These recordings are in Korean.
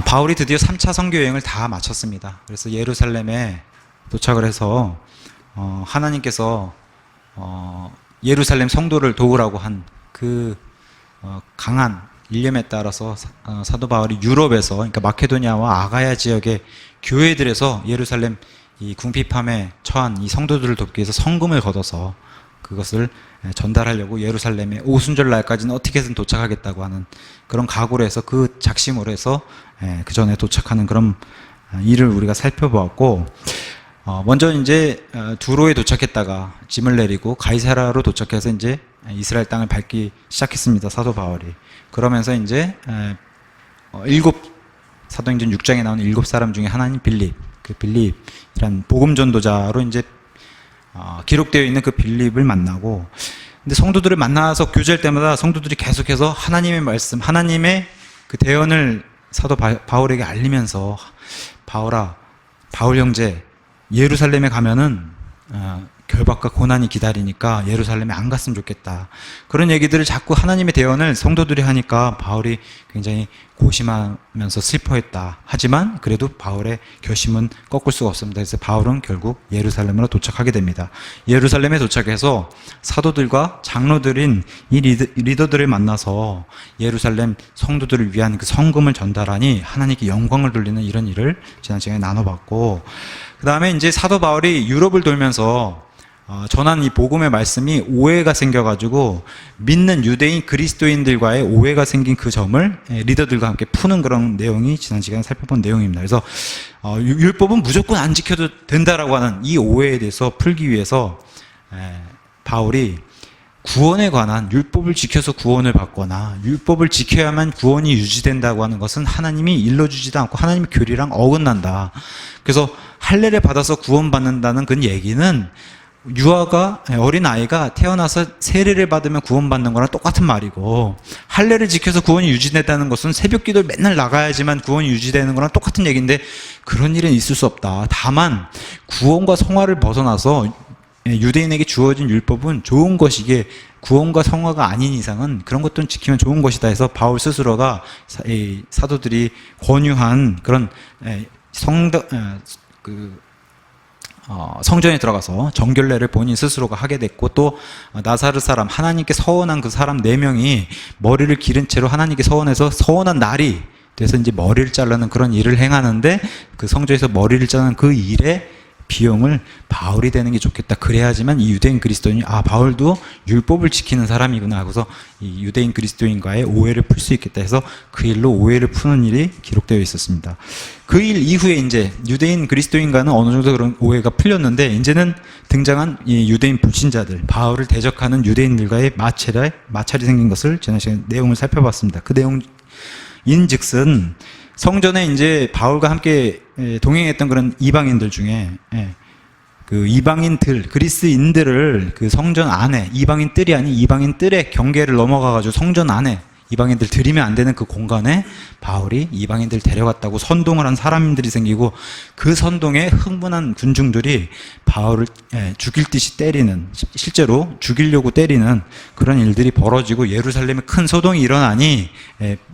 바울이 드디어 3차 선교 여행을 다 마쳤습니다. 그래서 예루살렘에 도착을 해서 하나님께서 예루살렘 성도를 도우라고 한 그 강한 일념에 따라서 사도 바울이 유럽에서, 그러니까 마케도니아와 아가야 지역의 교회들에서 예루살렘 이 궁핍함에 처한 이 성도들을 돕기 위해서 성금을 걷어서 그것을 전달하려고 예루살렘에 오순절 날까지는 어떻게든 도착하겠다고 하는 그런 각오로 해서, 그 작심으로 해서 그 전에 도착하는 그런 일을 우리가 살펴보았고, 먼저 이제 두로에 도착했다가 짐을 내리고 가이사라로 도착해서 이제 이스라엘 땅을 밟기 시작했습니다, 사도 바울이. 그러면서 이제 사도행전 6장에 나오는 7사람 중에 하나인 빌립, 그 빌립이란 복음 전도자로 이제 기록되어 있는 그 빌립을 만나고, 근데 성도들을 만나서 교제할 때마다 성도들이 계속해서 하나님의 말씀, 하나님의 그 대언을 사도 바울에게 알리면서, 바울 형제, 예루살렘에 가면은 결박과 고난이 기다리니까 예루살렘에 안 갔으면 좋겠다, 그런 얘기들을 자꾸 하나님의 대언을 성도들이 하니까 바울이 굉장히 고심하면서 슬퍼했다. 하지만 그래도 바울의 결심은 꺾을 수가 없습니다. 그래서 바울은 결국 예루살렘으로 도착하게 됩니다. 예루살렘에 도착해서 사도들과 장로들인 이 리더들을 만나서 예루살렘 성도들을 위한 그 성금을 전달하니 하나님께 영광을 돌리는 이런 일을 지난 시간에 나눠봤고, 그 다음에 이제 사도 바울이 유럽을 돌면서 전한 이 복음의 말씀이 오해가 생겨가지고 믿는 유대인 그리스도인들과의 오해가 생긴 그 점을 리더들과 함께 푸는 그런 내용이 지난 시간에 살펴본 내용입니다. 그래서 율법은 무조건 안 지켜도 된다라고 하는 이 오해에 대해서 풀기 위해서 바울이 구원에 관한, 율법을 지켜서 구원을 받거나 율법을 지켜야만 구원이 유지된다고 하는 것은 하나님이 일러주지도 않고 하나님의 교리랑 어긋난다. 그래서 할례를 받아서 구원받는다는 그 얘기는 어린 아이가 태어나서 세례를 받으면 구원받는 거랑 똑같은 말이고, 할례를 지켜서 구원이 유지된다는 것은 새벽 기도를 맨날 나가야지만 구원이 유지되는 거랑 똑같은 얘기인데, 그런 일은 있을 수 없다. 다만 구원과 성화를 벗어나서 유대인에게 주어진 율법은 좋은 것이기에 구원과 성화가 아닌 이상은 그런 것들은 지키면 좋은 것이다 해서 바울 스스로가 사도들이 권유한 그런 성전에 들어가서 정결례를 본인 스스로가 하게 됐고, 또 나사렛 사람, 하나님께 서원한 그 사람 4명이 머리를 기른 채로 하나님께 서원해서 서원한 날이 돼서 이제 머리를 자르는 그런 일을 행하는데, 그 성전에서 머리를 자르는 그 일에 비용을 바울이 되는 게 좋겠다. 그래야지만 이 유대인 그리스도인이 바울도 율법을 지키는 사람이구나 하고서 이 유대인 그리스도인과의 오해를 풀 수 있겠다 해서 그 일로 오해를 푸는 일이 기록되어 있었습니다. 그 일 이후에 이제 유대인 그리스도인과는 어느 정도 그런 오해가 풀렸는데, 이제는 등장한 이 유대인 불신자들, 바울을 대적하는 유대인들과의 마찰이 생긴 것을 지난 시간에 내용을 살펴봤습니다. 그 내용인즉슨 성전에 이제 바울과 함께 동행했던 그런 이방인들 중에 그 이방인들, 그리스인들을 그 성전 안에, 이방인 뜰이 아닌 이방인 뜰의 경계를 넘어가가지고 성전 안에 이방인들 들이면 안 되는 그 공간에 바울이 이방인들 데려갔다고 선동을 한 사람들이 생기고, 그 선동에 흥분한 군중들이 바울을 죽일 듯이 때리는, 실제로 죽이려고 때리는 그런 일들이 벌어지고 예루살렘에 큰 소동이 일어나니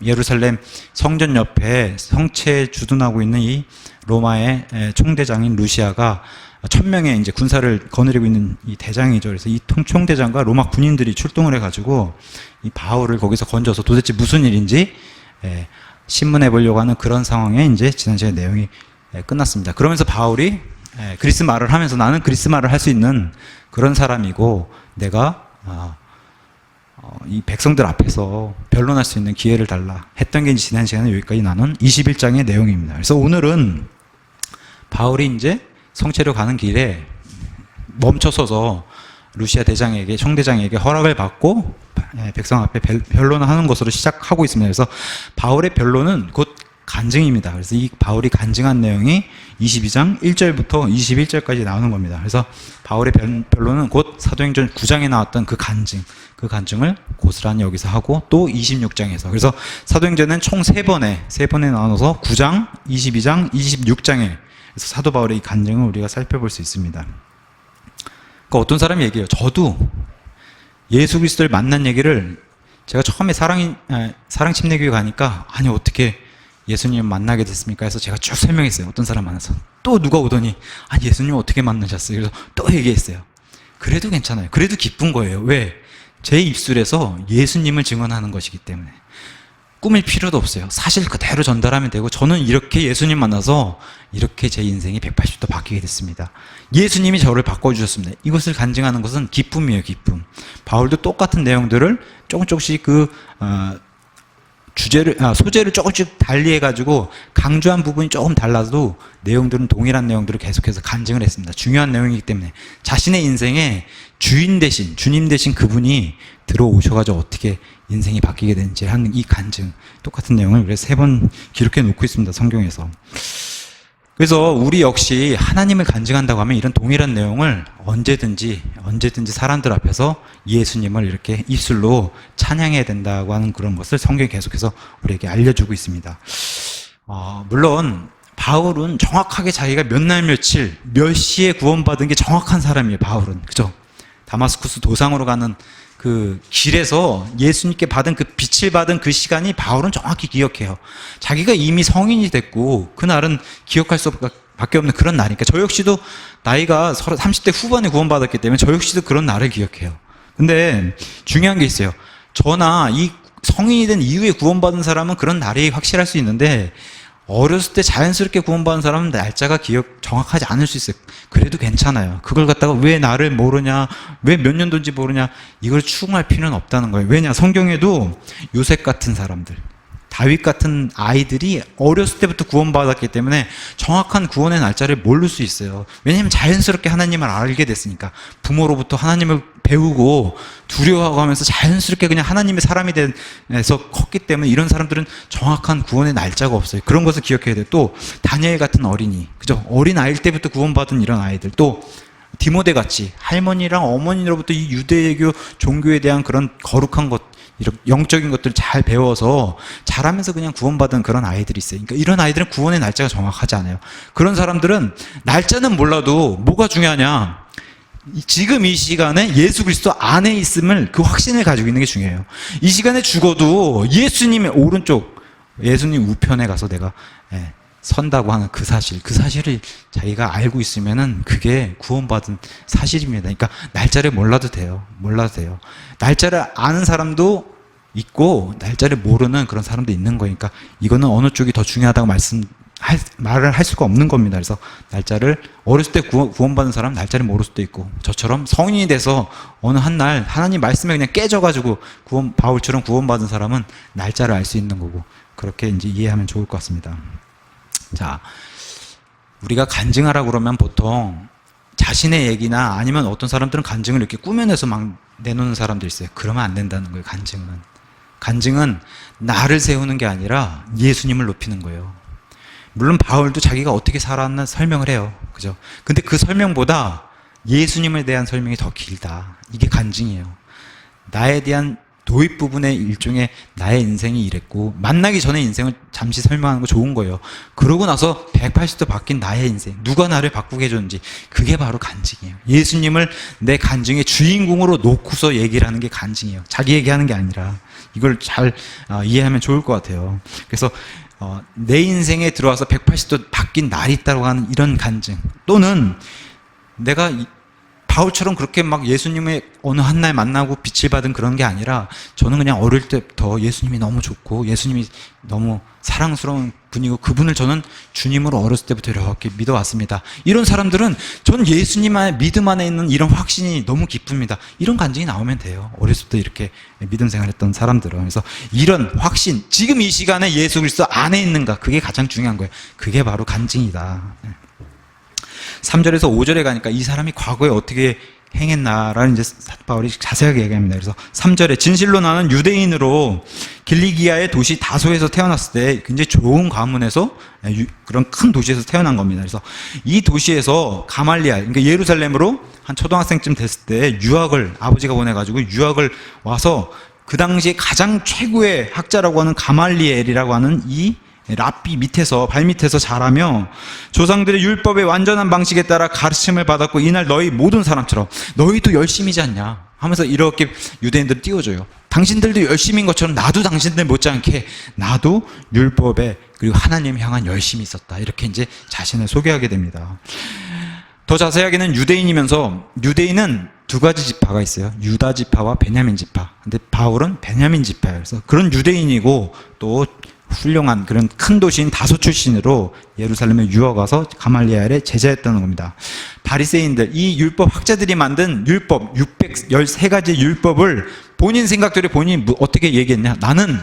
예루살렘 성전 옆에 성체에 주둔하고 있는 이 로마의 총대장인 루시아가 1000명의 이제 군사를 거느리고 있는 이 대장이죠. 그래서 이 총대장과 로마 군인들이 출동을 해가지고 이 바울을 거기서 건져서 도대체 무슨 일인지 신문해 보려고 하는 그런 상황에 이제 지난 시간에 내용이 끝났습니다. 그러면서 바울이 그리스 말을 하면서, 나는 그리스 말을 할 수 있는 그런 사람이고 내가 이 백성들 앞에서 변론할 수 있는 기회를 달라 했던 게 지난 시간에 여기까지 나눈 21장의 내용입니다. 그래서 오늘은 바울이 이제 성체로 가는 길에 멈춰서서 루시아 대장에게, 총대장에게 허락을 받고 백성 앞에 변론을 하는 것으로 시작하고 있습니다. 그래서 바울의 변론은 곧 간증입니다. 그래서 이 바울이 간증한 내용이 22장 1절부터 21절까지 나오는 겁니다. 그래서 바울의 변론은 곧 사도행전 9장에 나왔던 그 간증을 고스란히 여기서 하고, 또 26장에서, 그래서 사도행전은 총 3번에 나눠서 9장, 22장, 26장에 그래서 사도 바울의 이 간증을 우리가 살펴볼 수 있습니다. 그러니까 어떤 사람이 얘기해요. 저도 예수 그리스도를 만난 얘기를, 제가 처음에 사랑침례교회 가니까, 아니 어떻게 예수님 만나게 됐습니까? 해서 제가 쭉 설명했어요. 어떤 사람 만나서. 또 누가 오더니, 아, 예수님 어떻게 만나셨어요? 그래서 또 얘기했어요. 그래도 괜찮아요. 그래도 기쁜 거예요. 왜? 제 입술에서 예수님을 증언하는 것이기 때문에. 꾸밀 필요도 없어요. 사실 그대로 전달하면 되고, 저는 이렇게 예수님 만나서 이렇게 제 인생이 180도 바뀌게 됐습니다. 예수님이 저를 바꿔주셨습니다. 이것을 간증하는 것은 기쁨이에요, 기쁨. 바울도 똑같은 내용들을 조금씩 소재를 조금씩 달리해가지고 강조한 부분이 조금 달라도 내용들은 동일한 내용들을 계속해서 간증을 했습니다. 중요한 내용이기 때문에 자신의 인생에 주님 대신 그분이 들어오셔가지고 어떻게 인생이 바뀌게 되는지 하는 이 간증, 똑같은 내용을 그래서 3번 기록해 놓고 있습니다, 성경에서. 그래서 우리 역시 하나님을 간증한다고 하면 이런 동일한 내용을 언제든지 사람들 앞에서 예수님을 이렇게 입술로 찬양해야 된다고 하는 그런 것을 성경이 계속해서 우리에게 알려주고 있습니다. 물론 바울은 정확하게 자기가 몇 날 며칠 몇 시에 구원받은 게 정확한 사람이에요. 바울은, 그죠? 다마스쿠스 도상으로 가는 그 길에서 예수님께 받은 그 빛을 받은 그 시간이 바울은 정확히 기억해요. 자기가 이미 성인이 됐고 그날은 기억할 수밖에 없는 그런 날이니까. 저 역시도 나이가 30대 후반에 구원받았기 때문에 저 역시도 그런 날을 기억해요. 근데 중요한 게 있어요. 저나 이 성인이 된 이후에 구원받은 사람은 그런 날이 확실할 수 있는데, 어렸을 때 자연스럽게 구원받은 사람은 날짜가 정확하지 않을 수 있어요. 그래도 괜찮아요. 그걸 갖다가 왜 나를 모르냐, 왜 몇 년도인지 모르냐, 이걸 추궁할 필요는 없다는 거예요. 왜냐, 성경에도 요셉 같은 사람들, 다윗 같은 아이들이 어렸을 때부터 구원받았기 때문에 정확한 구원의 날짜를 모를 수 있어요. 왜냐하면 자연스럽게 하나님을 알게 됐으니까. 부모로부터 하나님을 배우고 두려워하고 하면서 자연스럽게 그냥 하나님의 사람이 돼서 컸기 때문에 이런 사람들은 정확한 구원의 날짜가 없어요. 그런 것을 기억해야 돼요. 또 다니엘 같은 어린이, 그죠? 어린 아이일 때부터 구원받은 이런 아이들, 또 디모데 같이 할머니랑 어머니로부터 이 유대교 종교에 대한 그런 거룩한 것, 이런 영적인 것들을 잘 배워서 잘하면서 그냥 구원받은 그런 아이들이 있어요. 그러니까 이런 아이들은 구원의 날짜가 정확하지 않아요. 그런 사람들은 날짜는 몰라도 뭐가 중요하냐, 지금 이 시간에 예수 그리스도 안에 있음을, 그 확신을 가지고 있는 게 중요해요. 이 시간에 죽어도 예수님의 오른쪽, 예수님 우편에 가서 내가 선다고 하는 그 사실을 자기가 알고 있으면은 그게 구원받은 사실입니다. 그러니까 날짜를 몰라도 돼요. 날짜를 아는 사람도 있고 날짜를 모르는 그런 사람도 있는 거니까 이거는 어느 쪽이 더 중요하다고 말을 할 수가 없는 겁니다. 그래서 날짜를, 어렸을 때 구원받은 사람은 날짜를 모를 수도 있고, 저처럼 성인이 돼서 어느 한 날 하나님 말씀에 그냥 깨져가지고 바울처럼 구원받은 사람은 날짜를 알 수 있는 거고, 그렇게 이제 이해하면 좋을 것 같습니다. 자, 우리가 간증하라고 그러면 보통 자신의 얘기나 아니면 어떤 사람들은 간증을 이렇게 꾸며내서 막 내놓는 사람도 있어요. 그러면 안 된다는 거예요. 간증은 나를 세우는 게 아니라 예수님을 높이는 거예요. 물론 바울도 자기가 어떻게 살았나 설명을 해요. 그죠? 근데 그 설명보다 예수님에 대한 설명이 더 길다. 이게 간증이에요. 나에 대한 도입 부분의 일종의 나의 인생이 이랬고, 만나기 전에 인생을 잠시 설명하는 거 좋은 거예요. 그러고 나서 180도 바뀐 나의 인생, 누가 나를 바꾸게 해줬는지, 그게 바로 간증이에요. 예수님을 내 간증의 주인공으로 놓고서 얘기를 하는 게 간증이에요. 자기 얘기하는 게 아니라. 이걸 잘 이해하면 좋을 것 같아요. 그래서 내 인생에 들어와서 180도 바뀐 날이 있다고 하는 이런 간증, 또는 내가 바울처럼 그렇게 막 예수님의 어느 한 날 만나고 빛을 받은 그런 게 아니라, 저는 그냥 어릴 때부터 예수님이 너무 좋고 예수님이 너무 사랑스러운 분이고 그분을 저는 주님으로 어렸을 때부터 이렇게 믿어왔습니다. 이런 사람들은 전 예수님 안에, 믿음 안에 있는 이런 확신이 너무 기쁩니다. 이런 간증이 나오면 돼요. 어렸을 때 이렇게 믿음 생활했던 사람들은. 그래서 이런 확신, 지금 이 시간에 예수 그리스도 안에 있는가, 그게 가장 중요한 거예요. 그게 바로 간증이다. 3절에서 5절에 가니까 이 사람이 과거에 어떻게 행했나라는 이제 바울이 자세하게 얘기합니다. 그래서 3절에 진실로 나는 유대인으로 길리기아의 도시 다소에서 태어났을 때 굉장히 좋은 가문에서, 그런 큰 도시에서 태어난 겁니다. 그래서 이 도시에서 가말리알, 그러니까 예루살렘으로 한 초등학생쯤 됐을 때 유학을 아버지가 보내가지고 유학을 와서 그 당시에 가장 최고의 학자라고 하는 가말리엘이라고 하는 이 랍비 밑에서, 발 밑에서 자라며 조상들의 율법의 완전한 방식에 따라 가르침을 받았고, 이날 너희 모든 사람처럼 너희도 열심이지 않냐 하면서 이렇게 유대인들을 띄워줘요. 당신들도 열심인 것처럼 나도 당신들 못지않게 나도 율법의 그리고 하나님 향한 열심이 있었다. 이렇게 이제 자신을 소개하게 됩니다. 더 자세하게는 유대인이면서, 유대인은 두 가지 지파가 있어요. 유다 지파와 베냐민 지파. 근데 바울은 베냐민 지파예요. 그래서 그런 유대인이고 또 훌륭한 그런 큰 도시인 다소 출신으로 예루살렘에 유학 와서 가말리엘의 제자였다는 겁니다. 바리새인들, 이 율법 학자들이 만든 율법 613가지 율법을 본인 생각대로 본인이 어떻게 얘기했냐? 나는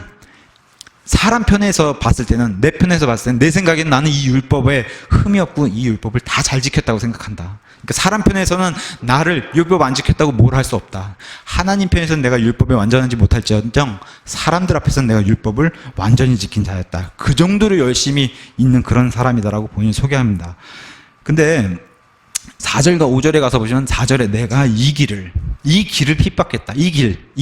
사람 편에서 봤을 때는, 내 편에서 봤을 때는, 내 생각에는 나는 이 율법에 흠이 없고 이 율법을 다 잘 지켰다고 생각한다. 그러니까 사람 편에서는 나를 율법 안 지켰다고 뭘 할 수 없다. 하나님 편에서는 내가 율법에 완전하지 못할지언정 사람들 앞에서는 내가 율법을 완전히 지킨 자였다. 그 정도로 열심히 있는 그런 사람이다라고 본인이 소개합니다. 근데 4절과 5절에 가서 보시면 4절에 내가 이 길을 핍박했다. 이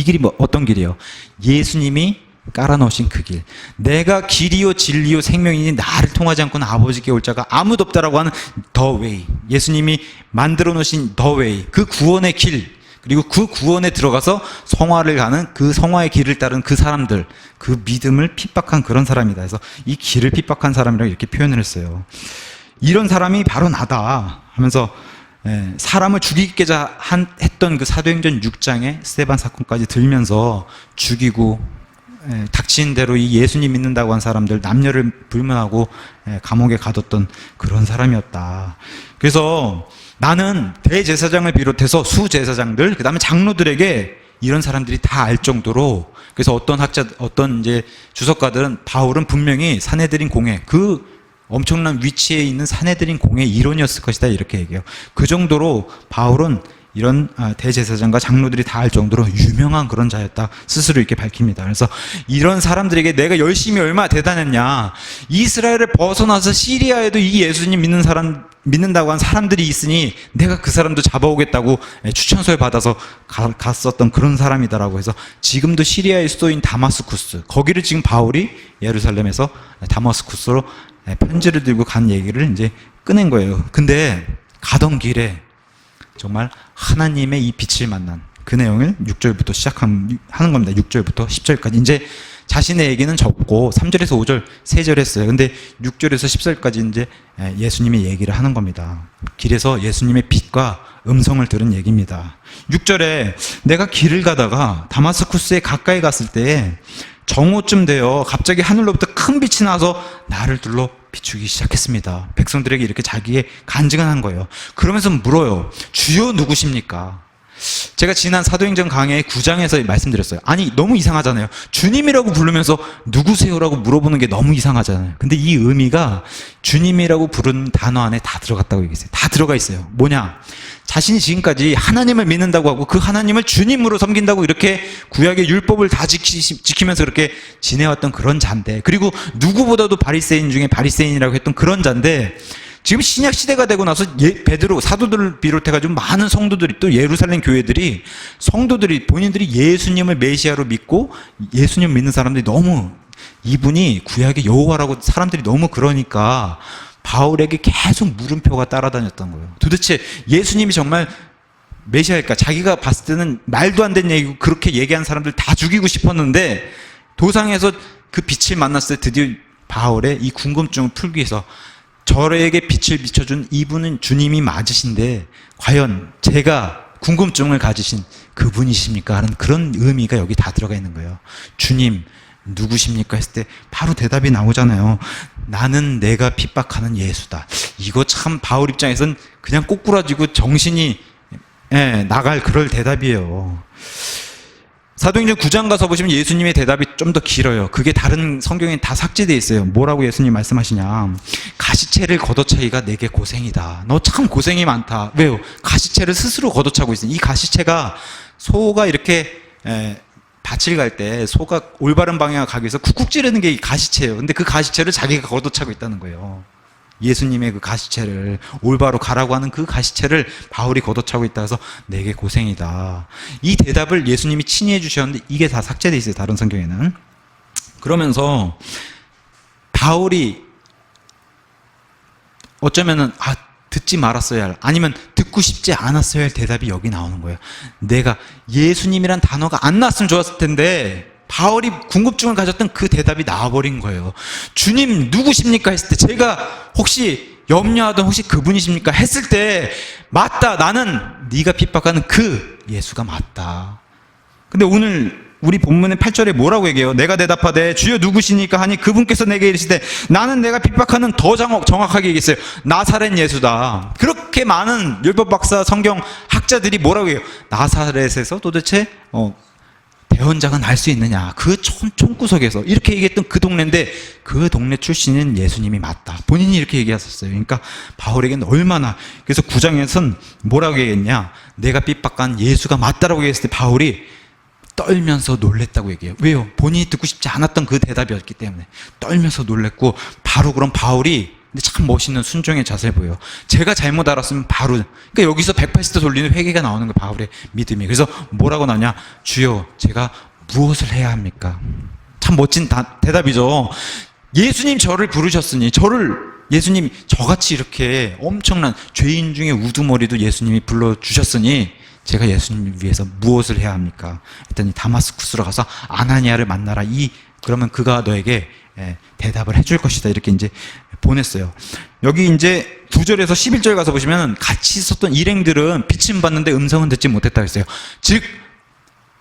길이 뭐 어떤 길이에요? 예수님이 깔아놓으신 그 길. 내가 길이요 진리요 생명이니 나를 통하지 않고는 아버지께 올 자가 아무도 없다라고 하는 The Way. 예수님이 만들어 놓으신 The Way. 그 구원의 길. 그리고 그 구원에 들어가서 성화를 가는 그 성화의 길을 따른 그 사람들. 그 믿음을 핍박한 그런 사람이다. 그래서 이 길을 핍박한 사람이라고 이렇게 표현을 했어요. 이런 사람이 바로 나다 하면서 사람을 죽이고자 했던 그 사도행전 6장의 스데반 사건까지 들면서 죽이고 닥친 대로 이 예수님 믿는다고 한 사람들 남녀를 불문하고 감옥에 가뒀던 그런 사람이었다. 그래서 나는 대제사장을 비롯해서 수제사장들, 그 다음에 장로들에게 이런 사람들이 다 알 정도로, 그래서 어떤 이제 주석가들은 바울은 분명히 사내들인 공회, 그 엄청난 위치에 있는 사내들인 공회 일원이었을 것이다 이렇게 얘기해요. 그 정도로 바울은 이런 대제사장과 장로들이 다 알 정도로 유명한 그런 자였다 스스로 이렇게 밝힙니다. 그래서 이런 사람들에게 내가 열심히 얼마나 대단했냐, 이스라엘을 벗어나서 시리아에도 이 예수님 믿는다고 한 사람들이 있으니 내가 그 사람도 잡아오겠다고 추천서를 받아서 갔었던 그런 사람이다라고 해서 지금도 시리아의 수도인 다마스쿠스, 거기를 지금 바울이 예루살렘에서 다마스쿠스로 편지를 들고 간 얘기를 이제 꺼낸 거예요. 근데 가던 길에 정말 하나님의 이 빛을 만난 그 내용을 6절부터 시작하는 겁니다. 6절부터 10절까지. 이제 자신의 얘기는 접고 3절에서 5절, 3절 했어요. 근데 6절에서 10절까지 이제 예수님의 얘기를 하는 겁니다. 길에서 예수님의 빛과 음성을 들은 얘기입니다. 6절에 내가 길을 가다가 다마스쿠스에 가까이 갔을 때에 정오쯤 되어 갑자기 하늘로부터 큰 빛이 나서 나를 둘러 비추기 시작했습니다. 백성들에게 이렇게 자기의 간증을 한 거예요. 그러면서 물어요. 주여 누구십니까? 제가 지난 사도행전 강의 9장에서 말씀드렸어요. 아니 너무 이상하잖아요. 주님이라고 부르면서 누구세요라고 물어보는 게 너무 이상하잖아요. 근데 이 의미가 주님이라고 부르는 단어 안에 다 들어갔다고 얘기했어요. 다 들어가 있어요. 뭐냐? 자신이 지금까지 하나님을 믿는다고 하고 그 하나님을 주님으로 섬긴다고 이렇게 구약의 율법을 다 지키면서 그렇게 지내왔던 그런 자인데, 그리고 누구보다도 바리새인 중에 바리새인이라고 했던 그런 자인데, 지금 신약 시대가 되고 나서 베드로 사도들을 비롯해가지고 많은 성도들이, 또 예루살렘 교회들이, 성도들이 본인들이 예수님을 메시아로 믿고 예수님 믿는 사람들이 너무, 이분이 구약의 여호와라고 사람들이 너무 그러니까 바울에게 계속 물음표가 따라다녔던 거예요. 도대체 예수님이 정말 메시아일까? 자기가 봤을 때는 말도 안 되는 얘기고 그렇게 얘기한 사람들 다 죽이고 싶었는데, 도상에서 그 빛을 만났을 때 드디어 바울의 이 궁금증을 풀기 위해서 저에게 빛을 비춰준 이분은 주님이 맞으신데 과연 제가 궁금증을 가지신 그분이십니까? 하는 그런 의미가 여기 다 들어가 있는 거예요. 주님 누구십니까? 했을 때 바로 대답이 나오잖아요. 나는 내가 핍박하는 예수다. 이거 참 바울 입장에선 그냥 꼬꾸라지고 정신이 나갈 그럴 대답이에요. 사도행전 9장 가서 보시면 예수님의 대답이 좀 더 길어요. 그게 다른 성경에 다 삭제되어 있어요. 뭐라고 예수님 말씀하시냐. 가시채를 걷어차기가 내게 고생이다. 너 참 고생이 많다. 왜요? 가시채를 스스로 걷어차고 있어요. 이 가시채가 소가 이렇게 밭을 갈 때 소가 올바른 방향을 가기 위해서 쿡쿡 찌르는 게 이 가시채예요. 근데 그 가시채를 자기가 걷어차고 있다는 거예요. 예수님의 그 가시채를, 올바로 가라고 하는 그 가시채를 바울이 걷어차고 있다 해서 내게 고생이다. 이 대답을 예수님이 친히 해주셨는데 이게 다 삭제되어 있어요. 다른 성경에는. 그러면서 바울이 어쩌면은 듣지 말았어야 할, 아니면 듣고 싶지 않았어야 할 대답이 여기 나오는 거예요. 내가 예수님이란 단어가 안 나왔으면 좋았을 텐데 바울이 궁금증을 가졌던 그 대답이 나와버린 거예요. 주님 누구십니까? 했을 때 제가 혹시 염려하던 혹시 그분이십니까? 했을 때 맞다. 나는 네가 핍박하는 그 예수가 맞다. 근데 오늘 우리 본문의 8절에 뭐라고 얘기해요? 내가 대답하되 주여 누구시니까 하니 그분께서 내게 이르시되 나는 내가 핍박하는 더 정확하게 얘기했어요. 나사렛 예수다. 그렇게 많은 율법 박사 성경 학자들이 뭐라고 해요? 나사렛에서 도대체 대언자가 날 수 있느냐? 그 총구석에서 이렇게 얘기했던 그 동네인데 그 동네 출신인 예수님이 맞다. 본인이 이렇게 얘기하셨어요. 그러니까 바울에게는 얼마나, 그래서 9장에서는 뭐라고 얘기했냐? 내가 핍박한 예수가 맞다라고 얘기했을 때 바울이 떨면서 놀랬다고 얘기해요. 왜요? 본인이 듣고 싶지 않았던 그 대답이었기 때문에 떨면서 놀랬고, 바로 그럼 바울이 근데 참 멋있는 순종의 자세를 보여요. 제가 잘못 알았으면 바로, 그러니까 여기서 180도 돌리는 회개가 나오는 거예요. 바울의 믿음이. 그래서 뭐라고 나냐? 주여 제가 무엇을 해야 합니까? 참 멋진 대답이죠. 예수님 저를 부르셨으니, 예수님 저같이 이렇게 엄청난 죄인 중에 우두머리도 예수님이 불러주셨으니 제가 예수님을 위해서 무엇을 해야 합니까? 했더니 다마스쿠스로 가서 아나니아를 만나라. 그러면 그가 너에게 대답을 해줄 것이다. 이렇게 이제 보냈어요. 여기 이제 9절에서 11절 가서 보시면 같이 있었던 일행들은 빛은 봤는데 음성은 듣지 못했다 했어요. 즉,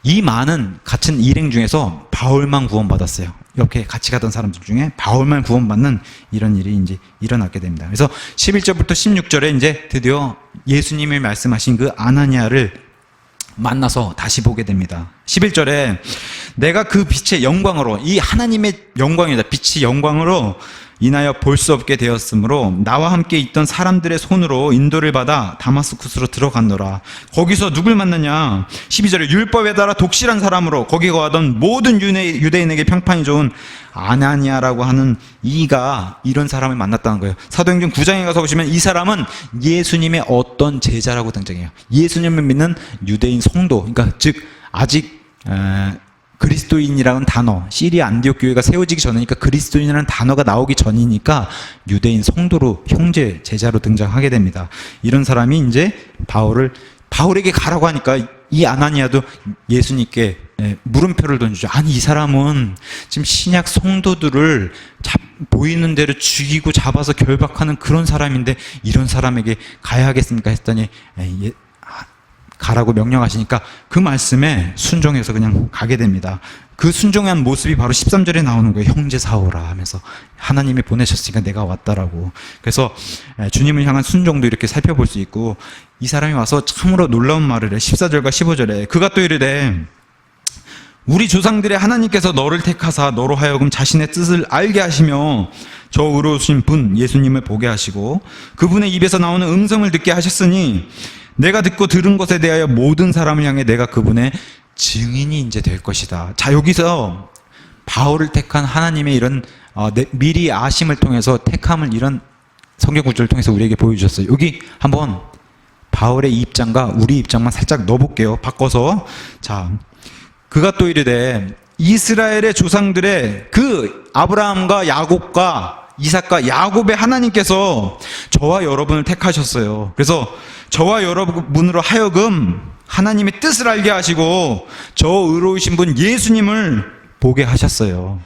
이 많은 갇힌 일행 중에서 바울만 구원받았어요. 이렇게 같이 가던 사람들 중에 바울만 구원받는 이런 일이 이제 일어나게 됩니다. 그래서 11절부터 16절에 이제 드디어 예수님이 말씀하신 그 아나니아를 만나서 다시 보게 됩니다. 11절에 내가 그 빛의 영광으로, 이 하나님의 영광이다. 빛의 영광으로 인하여 볼 수 없게 되었으므로 나와 함께 있던 사람들의 손으로 인도를 받아 다마스쿠스로 들어갔노라. 거기서 누굴 만나냐? 12절에 율법에 따라 독실한 사람으로 거기 거하던 모든 유대인에게 평판이 좋은 아나니아라고 하는 이가 이런 사람을 만났다는 거예요. 사도행전 9장에 가서 보시면 이 사람은 예수님의 어떤 제자라고 등장해요. 예수님을 믿는 유대인 성도, 그러니까 즉 아직 그리스도인이라는 단어, 시리아 안디옥 교회가 세워지기 전이니까 그리스도인이라는 단어가 나오기 전이니까 유대인 성도로, 형제, 제자로 등장하게 됩니다. 이런 사람이 이제 바울에게 가라고 하니까 이 아나니아도 예수님께 물음표를 던지죠. 아니, 이 사람은 지금 신약 성도들을 보이는 대로 죽이고 잡아서 결박하는 그런 사람인데 이런 사람에게 가야 하겠습니까? 했더니 가라고 명령하시니까 그 말씀에 순종해서 그냥 가게 됩니다. 그 순종한 모습이 바로 13절에 나오는 거예요. 형제 사오라 하면서 하나님이 보내셨으니까 내가 왔다라고. 그래서 주님을 향한 순종도 이렇게 살펴볼 수 있고, 이 사람이 와서 참으로 놀라운 말을 해. 14절과 15절에 그가 또 이르되 우리 조상들의 하나님께서 너를 택하사 너로 하여금 자신의 뜻을 알게 하시며 저 의로우신 분 예수님을 보게 하시고 그분의 입에서 나오는 음성을 듣게 하셨으니 내가 듣고 들은 것에 대하여 모든 사람을 향해 내가 그분의 증인이 이제 될 것이다. 자, 여기서 바울을 택한 하나님의 이런 미리 아심을 통해서 택함을 이런 성경 구절을 통해서 우리에게 보여주셨어요. 여기 한번 바울의 입장과 우리 입장만 살짝 넣어볼게요. 바꿔서. 자, 그가 또 이르되 이스라엘의 조상들의 그 아브라함과 야곱과 이삭과 야곱의 하나님께서 저와 여러분을 택하셨어요. 그래서 저와 여러분으로 하여금 하나님의 뜻을 알게 하시고 저 의로우신 분 예수님을 보게 하셨어요.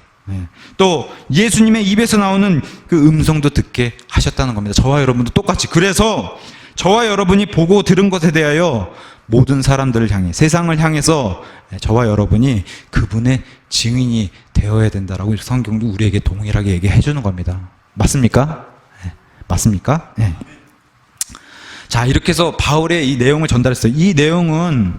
또 예수님의 입에서 나오는 그 음성도 듣게 하셨다는 겁니다. 저와 여러분도 똑같이. 그래서 저와 여러분이 보고 들은 것에 대하여 모든 사람들을 향해, 세상을 향해서 저와 여러분이 그분의 증인이 되어야 된다라고 성경도 우리에게 동일하게 얘기해 주는 겁니다. 맞습니까? 네. 맞습니까? 네. 자, 이렇게 해서 바울의 이 내용을 전달했어요. 이 내용은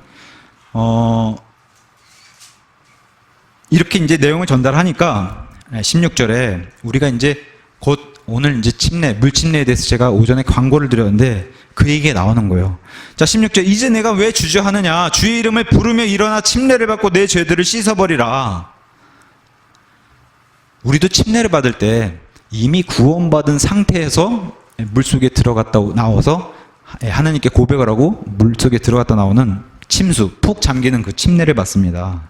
이렇게 이제 내용을 전달하니까 16절에 우리가 이제 곧 오늘 이제 물침례에 대해서 제가 오전에 광고를 드렸는데 그 얘기가 나오는 거예요. 자, 16절. 이제 내가 왜 주저하느냐? 주의 이름을 부르며 일어나 침례를 받고 내 죄들을 씻어버리라. 우리도 침례를 받을 때 이미 구원받은 상태에서 물속에 들어갔다 나와서 하나님께 고백을 하고 물속에 들어갔다 나오는 침수, 푹 잠기는 그 침례를 받습니다.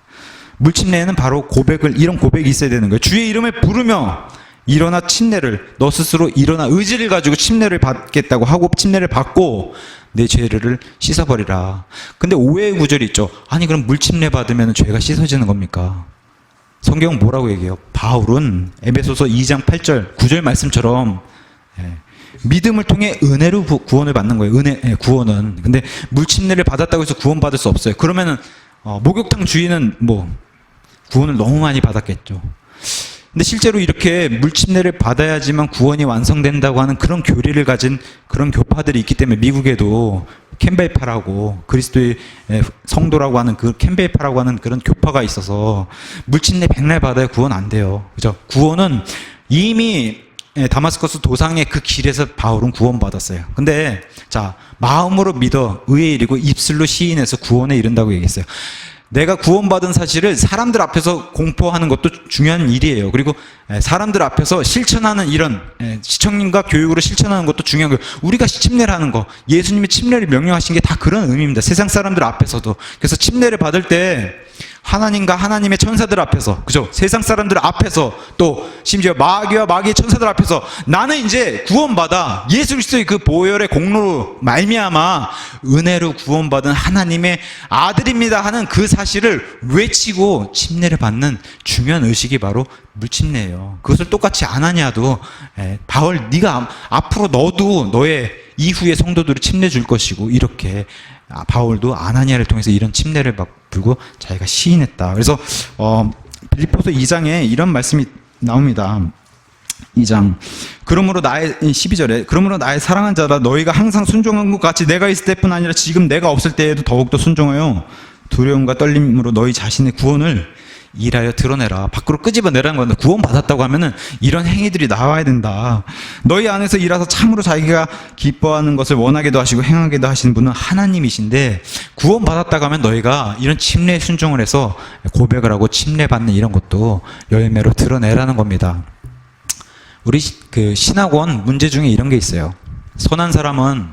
물침례에는 바로 이런 고백이 있어야 되는 거예요. 주의 이름을 부르며 일어나 침례를, 너 스스로 일어나 의지를 가지고 침례를 받겠다고 하고 침례를 받고 내 죄를 씻어버리라. 근데 오해의 구절이 있죠. 아니, 그럼 물침례 받으면 죄가 씻어지는 겁니까? 성경은 뭐라고 얘기해요? 바울은 에베소서 2장 8절 9절 말씀처럼 믿음을 통해 은혜로 구원을 받는 거예요. 구원은. 근데 물침례를 받았다고 해서 구원받을 수 없어요. 그러면은 목욕탕 주인은 뭐 구원을 너무 많이 받았겠죠. 근데 실제로 이렇게 물침례를 받아야지만 구원이 완성된다고 하는 그런 교리를 가진 그런 교파들이 있기 때문에 미국에도 캠벨파라고 그리스도의 성도라고 하는 그 캠벨파라고 하는 그런 교파가 있어서 물침례 백날 받아야 구원 안 돼요. 그죠? 구원은 이미 다마스커스 도상의 그 길에서 바울은 구원받았어요. 근데 자, 마음으로 믿어 의에 이르고 입술로 시인해서 구원에 이른다고 얘기했어요. 내가 구원받은 사실을 사람들 앞에서 공포하는 것도 중요한 일이에요. 그리고 사람들 앞에서 실천하는 이런 시청님과 교육으로 실천하는 것도 중요한 거예요. 우리가 침례를 하는 거, 예수님이 침례를 명령하신 게 다 그런 의미입니다. 세상 사람들 앞에서도. 그래서 침례를 받을 때 하나님과 하나님의 천사들 앞에서, 그죠? 세상 사람들 앞에서, 또 심지어 마귀와 마귀의 천사들 앞에서 나는 이제 구원받아 예수 그리스도의 그 보혈의 공로로 말미암아 은혜로 구원받은 하나님의 아들입니다 하는 그 사실을 외치고 침례를 받는 중요한 의식이 바로 물침례예요. 그것을 똑같이 아나니아도 바울 네가 앞으로 너도 너의 이후의 성도들을 침례 줄 것이고, 이렇게 바울도 아나니아를 통해서 이런 침례를 받고 자기가 시인했다. 그래서 빌립보서 2장에 이런 말씀이 나옵니다. 2장. 그러므로 12절에 그러므로 나의 사랑한 자라 너희가 항상 순종한 것 같이 내가 있을 때뿐 아니라 지금 내가 없을 때에도 더욱더 순종하여 두려움과 떨림으로 너희 자신의 구원을 일하여 드러내라. 밖으로 끄집어내라는 건데, 구원 받았다고 하면은 이런 행위들이 나와야 된다. 너희 안에서 일하서 참으로 자기가 기뻐하는 것을 원하게도 하시고 행하게도 하시는 분은 하나님이신데, 구원 받았다고 하면 너희가 이런 침례에 순종을 해서 고백을 하고 침례 받는 이런 것도 열매로 드러내라는 겁니다. 우리 그 신학원 문제 중에 이런 게 있어요. 선한 사람은,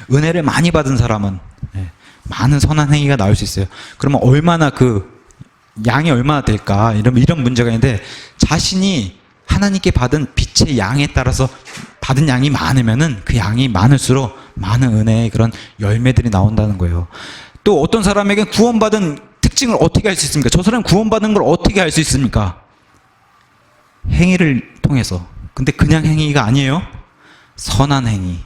은혜를 많이 받은 사람은 많은 선한 행위가 나올 수 있어요. 그러면 얼마나 양이 얼마나 될까? 이런 문제가 있는데, 자신이 하나님께 받은 빛의 양에 따라서 받은 양이 많으면은 그 양이 많을수록 많은 은혜의 그런 열매들이 나온다는 거예요. 또 어떤 사람에게 구원받은 특징을 어떻게 알 수 있습니까? 저 사람 구원받은 걸 어떻게 알 수 있습니까? 행위를 통해서. 근데 그냥 행위가 아니에요. 선한 행위.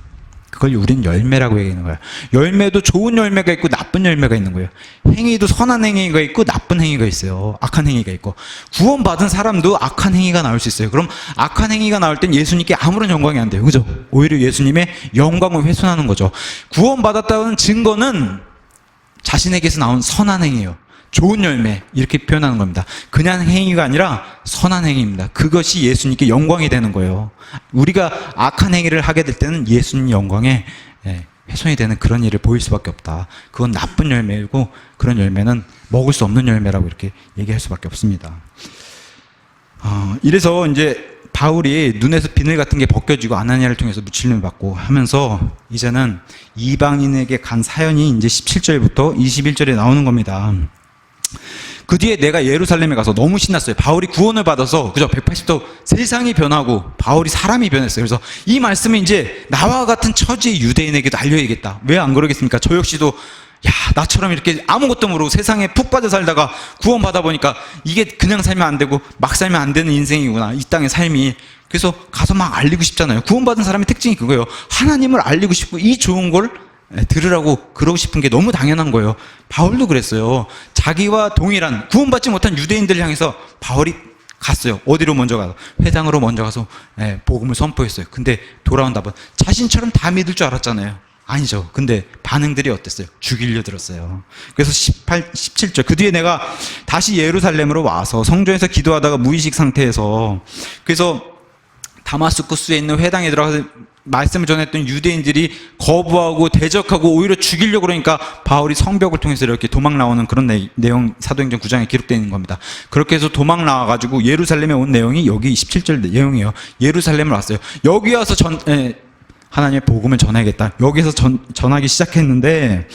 그걸 우리는 열매라고 얘기하는 거예요. 열매도 좋은 열매가 있고 나쁜 열매가 있는 거예요. 행위도 선한 행위가 있고 나쁜 행위가 있어요. 악한 행위가 있고. 구원받은 사람도 악한 행위가 나올 수 있어요. 그럼 악한 행위가 나올 땐 예수님께 아무런 영광이 안 돼요. 그죠? 오히려 예수님의 영광을 훼손하는 거죠. 구원받았다는 증거는 자신에게서 나온 선한 행위예요. 좋은 열매, 이렇게 표현하는 겁니다. 그냥 행위가 아니라 선한 행위입니다. 그것이 예수님께 영광이 되는 거예요. 우리가 악한 행위를 하게 될 때는 예수님 영광에 훼손이 되는 그런 일을 보일 수밖에 없다. 그건 나쁜 열매이고, 그런 열매는 먹을 수 없는 열매라고 이렇게 얘기할 수밖에 없습니다. 이래서 이제 바울이 눈에서 비늘 같은 게 벗겨지고 아나니아를 통해서 무찔림을 받고 하면서 이제는 이방인에게 간 사연이 이제 17절부터 21절에 나오는 겁니다. 그 뒤에 내가 예루살렘에 가서 너무 신났어요. 바울이 구원을 받아서, 그죠? 180도 세상이 변하고 바울이 사람이 변했어요. 그래서 이 말씀을 이제 나와 같은 처지의 유대인에게도 알려야겠다. 왜 안 그러겠습니까? 저 역시도 나처럼 이렇게 아무것도 모르고 세상에 푹 빠져 살다가 구원 받아 보니까 이게 그냥 살면 안 되고 막 살면 안 되는 인생이구나, 이 땅의 삶이. 그래서 가서 막 알리고 싶잖아요. 구원받은 사람의 특징이 그거예요. 하나님을 알리고 싶고 이 좋은 걸 들으라고 그러고 싶은 게 너무 당연한 거예요. 바울도 그랬어요. 자기와 동일한 구원받지 못한 유대인들을 향해서 바울이 갔어요. 어디로 먼저 가서? 회당으로 먼저 가서 복음을 선포했어요. 근데 돌아온다 봐. 자신처럼 다 믿을 줄 알았잖아요. 아니죠. 근데 반응들이 어땠어요? 죽이려 들었어요. 그래서 17절. 그 뒤에 내가 다시 예루살렘으로 와서 성전에서 기도하다가 무의식 상태에서, 그래서 다마스쿠스에 있는 회당에 들어가서 말씀을 전했던 유대인들이 거부하고 대적하고 오히려 죽이려고 그러니까 바울이 성벽을 통해서 이렇게 도망 나오는 그런 내용 사도행전 9장에 기록되어 있는 겁니다. 그렇게 해서 도망 나와가지고 예루살렘에 온 내용이 여기 17절 내용이에요. 예루살렘을 왔어요. 여기 와서 하나님의 복음을 전하겠다. 여기서 전하기 시작했는데,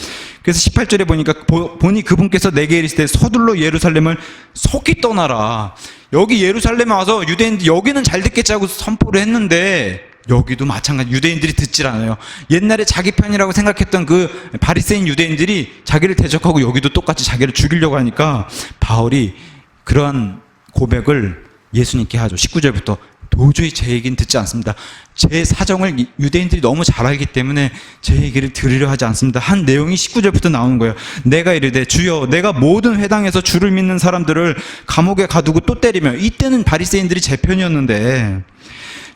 그래서 18절에 보니까 보니 그분께서 내게 이르시되 서둘러 예루살렘을 속히 떠나라. 여기 예루살렘에 와서 유대인들 여기는 잘 듣겠지 하고 선포를 했는데, 여기도 마찬가지. 유대인들이 듣질 않아요. 옛날에 자기 편이라고 생각했던 그 바리새인 유대인들이 자기를 대적하고 여기도 똑같이 자기를 죽이려고 하니까 바울이 그러한 고백을 예수님께 하죠. 19절부터 도저히 제 얘기는 듣지 않습니다. 제 사정을 유대인들이 너무 잘 알기 때문에 제 얘기를 들으려 하지 않습니다. 한 내용이 19절부터 나오는 거예요. 내가 이르되 주여 내가 모든 회당에서 주를 믿는 사람들을 감옥에 가두고 또 때리며, 이때는 바리새인들이 제 편이었는데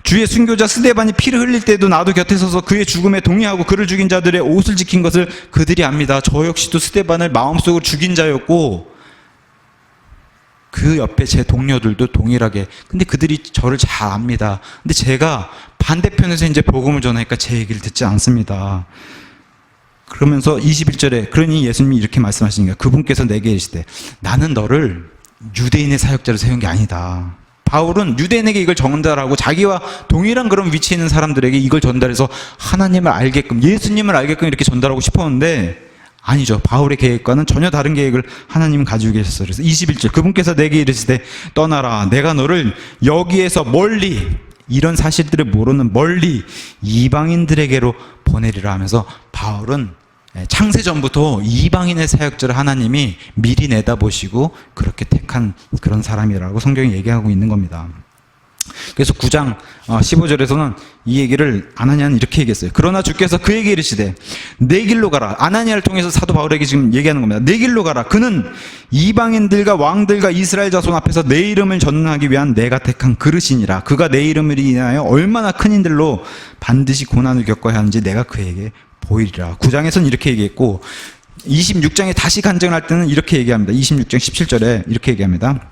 주의 순교자 스데반이 피를 흘릴 때도 나도 곁에 서서 그의 죽음에 동의하고 그를 죽인 자들의 옷을 지킨 것을 그들이 압니다. 저 역시도 스데반을 마음속으로 죽인 자였고 그 옆에 제 동료들도 동일하게. 근데 그들이 저를 잘 압니다. 근데 제가 반대편에서 이제 복음을 전하니까 제 얘기를 듣지 않습니다. 그러면서 21절에 그러니 예수님이 이렇게 말씀하시니까 그분께서 내게 이르시되 나는 너를 유대인의 사역자로 세운 게 아니다. 바울은 유대인에게 이걸 전달하고 자기와 동일한 그런 위치에 있는 사람들에게 이걸 전달해서 하나님을 알게끔, 예수님을 알게끔 이렇게 전달하고 싶었는데 아니죠. 바울의 계획과는 전혀 다른 계획을 하나님은 가지고 계셨어요. 그래서 21절 그분께서 내게 이르시되 떠나라 내가 너를 여기에서 멀리, 이런 사실들을 모르는 멀리 이방인들에게로 보내리라 하면서 바울은 창세전부터 이방인의 사역자를 하나님이 미리 내다보시고 그렇게 택한 그런 사람이라고 성경이 얘기하고 있는 겁니다. 그래서 9장 15절에서는 이 얘기를 아나니아는 이렇게 얘기했어요. 그러나 주께서 그에게 이르시되 내 길로 가라. 아나니아를 통해서 사도 바울에게 지금 얘기하는 겁니다. 내 길로 가라. 그는 이방인들과 왕들과 이스라엘 자손 앞에서 내 이름을 전하기 위한 내가 택한 그릇이니라. 그가 내 이름을 인하여 얼마나 큰 인들로 반드시 고난을 겪어야 하는지 내가 그에게 보이리라. 9장에서는 이렇게 얘기했고 26장에 다시 간증을 할 때는 이렇게 얘기합니다. 26장 17절에 이렇게 얘기합니다.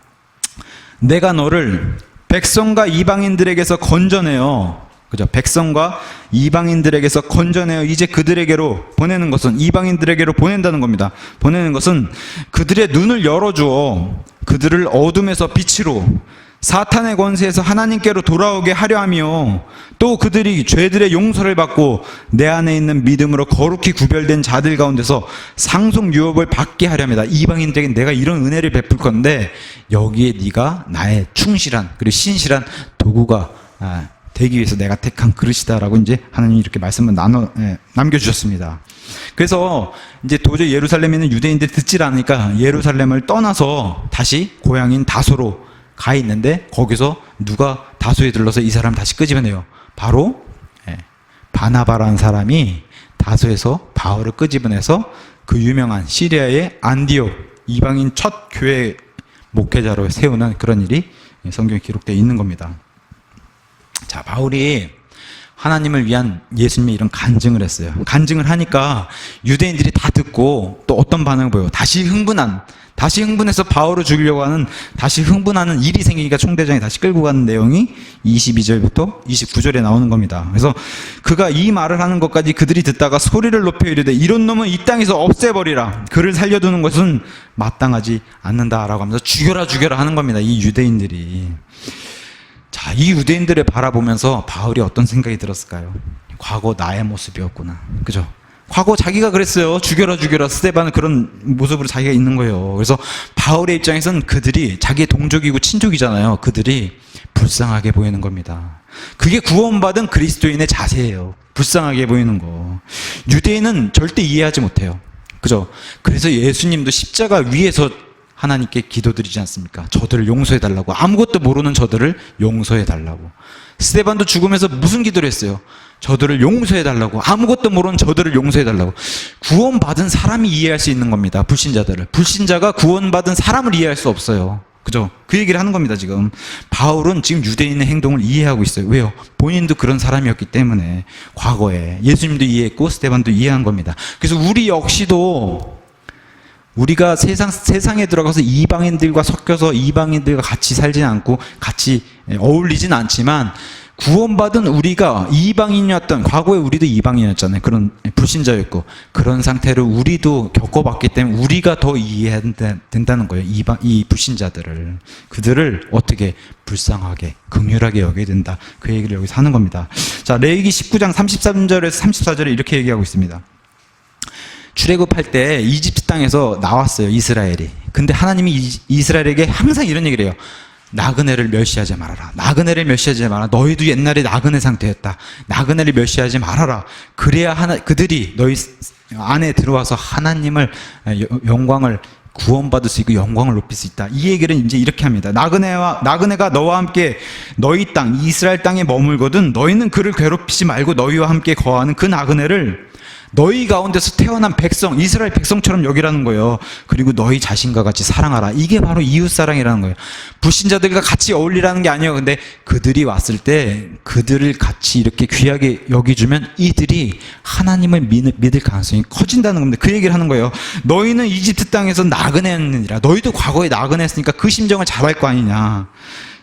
내가 너를 백성과 이방인들에게서 건져내어, 그죠? 백성과 이방인들에게서 건져내어 이제 그들에게로 보내는 것은, 이방인들에게로 보낸다는 겁니다. 보내는 것은 그들의 눈을 열어주어 그들을 어둠에서 빛으로, 사탄의 권세에서 하나님께로 돌아오게 하려 하며, 또 그들이 죄들의 용서를 받고 내 안에 있는 믿음으로 거룩히 구별된 자들 가운데서 상속 유업을 받게 하려 합니다. 이방인들에게 내가 이런 은혜를 베풀 건데 여기에 네가 나의 충실한 그리고 신실한 도구가 되기 위해서 내가 택한 그릇이다라고 이제 하나님이 이렇게 말씀을 남겨주셨습니다. 그래서 이제 도저히 예루살렘에 있는 유대인들이 듣질 않으니까 예루살렘을 떠나서 다시 고향인 다소로 가 있는데, 거기서 누가 다소에 들러서 이 사람 다시 끄집어내요. 바로 바나바라는 사람이 다소에서 바울을 끄집어내서 그 유명한 시리아의 안디옥 이방인 첫 교회 목회자로 세우는 그런 일이 성경에 기록되어 있는 겁니다. 자, 바울이 하나님을 위한 예수님의 이런 간증을 했어요. 간증을 하니까 유대인들이 다 듣고 또 어떤 반응을 보여요. 다시 흥분해서 바울을 죽이려고 하는, 다시 흥분하는 일이 생기니까 총대장이 다시 끌고 가는 내용이 22절부터 29절에 나오는 겁니다. 그래서 그가 이 말을 하는 것까지 그들이 듣다가 소리를 높여 이르되 이런 놈은 이 땅에서 없애버리라. 그를 살려두는 것은 마땅하지 않는다라고 하면서 죽여라 하는 겁니다. 이 유대인들이. 자, 이 유대인들을 바라보면서 바울이 어떤 생각이 들었을까요? 과거 나의 모습이었구나. 그죠? 과거 자기가 그랬어요. 죽여라 스데반은 그런 모습으로 자기가 있는 거예요. 그래서 바울의 입장에서는 그들이 자기의 동족이고 친족이잖아요. 그들이 불쌍하게 보이는 겁니다. 그게 구원받은 그리스도인의 자세예요. 불쌍하게 보이는 거. 유대인은 절대 이해하지 못해요. 그죠? 그래서 예수님도 십자가 위에서 하나님께 기도드리지 않습니까? 저들을 용서해달라고. 아무것도 모르는 저들을 용서해달라고. 스데반도 죽으면서 무슨 기도를 했어요? 저들을 용서해달라고. 아무것도 모르는 저들을 용서해달라고. 구원받은 사람이 이해할 수 있는 겁니다. 불신자들을. 불신자가 구원받은 사람을 이해할 수 없어요. 그죠? 그 얘기를 하는 겁니다, 지금. 바울은 지금 유대인의 행동을 이해하고 있어요. 왜요? 본인도 그런 사람이었기 때문에. 과거에 예수님도 이해했고 스데반도 이해한 겁니다. 그래서 우리 역시도 우리가 세상에 들어가서 이방인들과 섞여서 이방인들과 같이 살지는 않고 같이 어울리진 않지만, 구원받은 우리가 이방인이었던, 과거에 우리도 이방인이었잖아요. 그런 불신자였고, 그런 상태를 우리도 겪어봤기 때문에 우리가 더 이해해야 된다는 거예요. 이 불신자들을. 그들을 어떻게 불쌍하게, 긍휼하게 여겨야 된다. 그 얘기를 여기서 하는 겁니다. 자, 레위기 19장 33절에서 34절에 이렇게 얘기하고 있습니다. 출애굽할 때 이집트 땅에서 나왔어요, 이스라엘이. 근데 하나님이 이스라엘에게 항상 이런 얘기를 해요. 나그네를 멸시하지 말아라. 나그네를 멸시하지 말아라. 너희도 옛날에 나그네 상태였다. 나그네를 멸시하지 말아라. 그래야 그들이 너희 안에 들어와서 하나님을 영광을 구원받을 수 있고 영광을 높일 수 있다. 이 얘기를 이제 이렇게 합니다. 나그네가 너와 함께 너희 땅 이스라엘 땅에 머물거든 너희는 그를 괴롭히지 말고 너희와 함께 거하는 그 나그네를 너희 가운데서 태어난 백성, 이스라엘 백성처럼 여기라는 거예요. 그리고 너희 자신과 같이 사랑하라. 이게 바로 이웃사랑이라는 거예요. 불신자들과 같이 어울리라는 게 아니에요. 근데 그들이 왔을 때 그들을 같이 이렇게 귀하게 여기주면 이들이 하나님을 믿을 가능성이 커진다는 겁니다. 그 얘기를 하는 거예요. 너희는 이집트 땅에서 나그네였느니라. 너희도 과거에 나그네였으니까 그 심정을 잘 알 거 아니냐.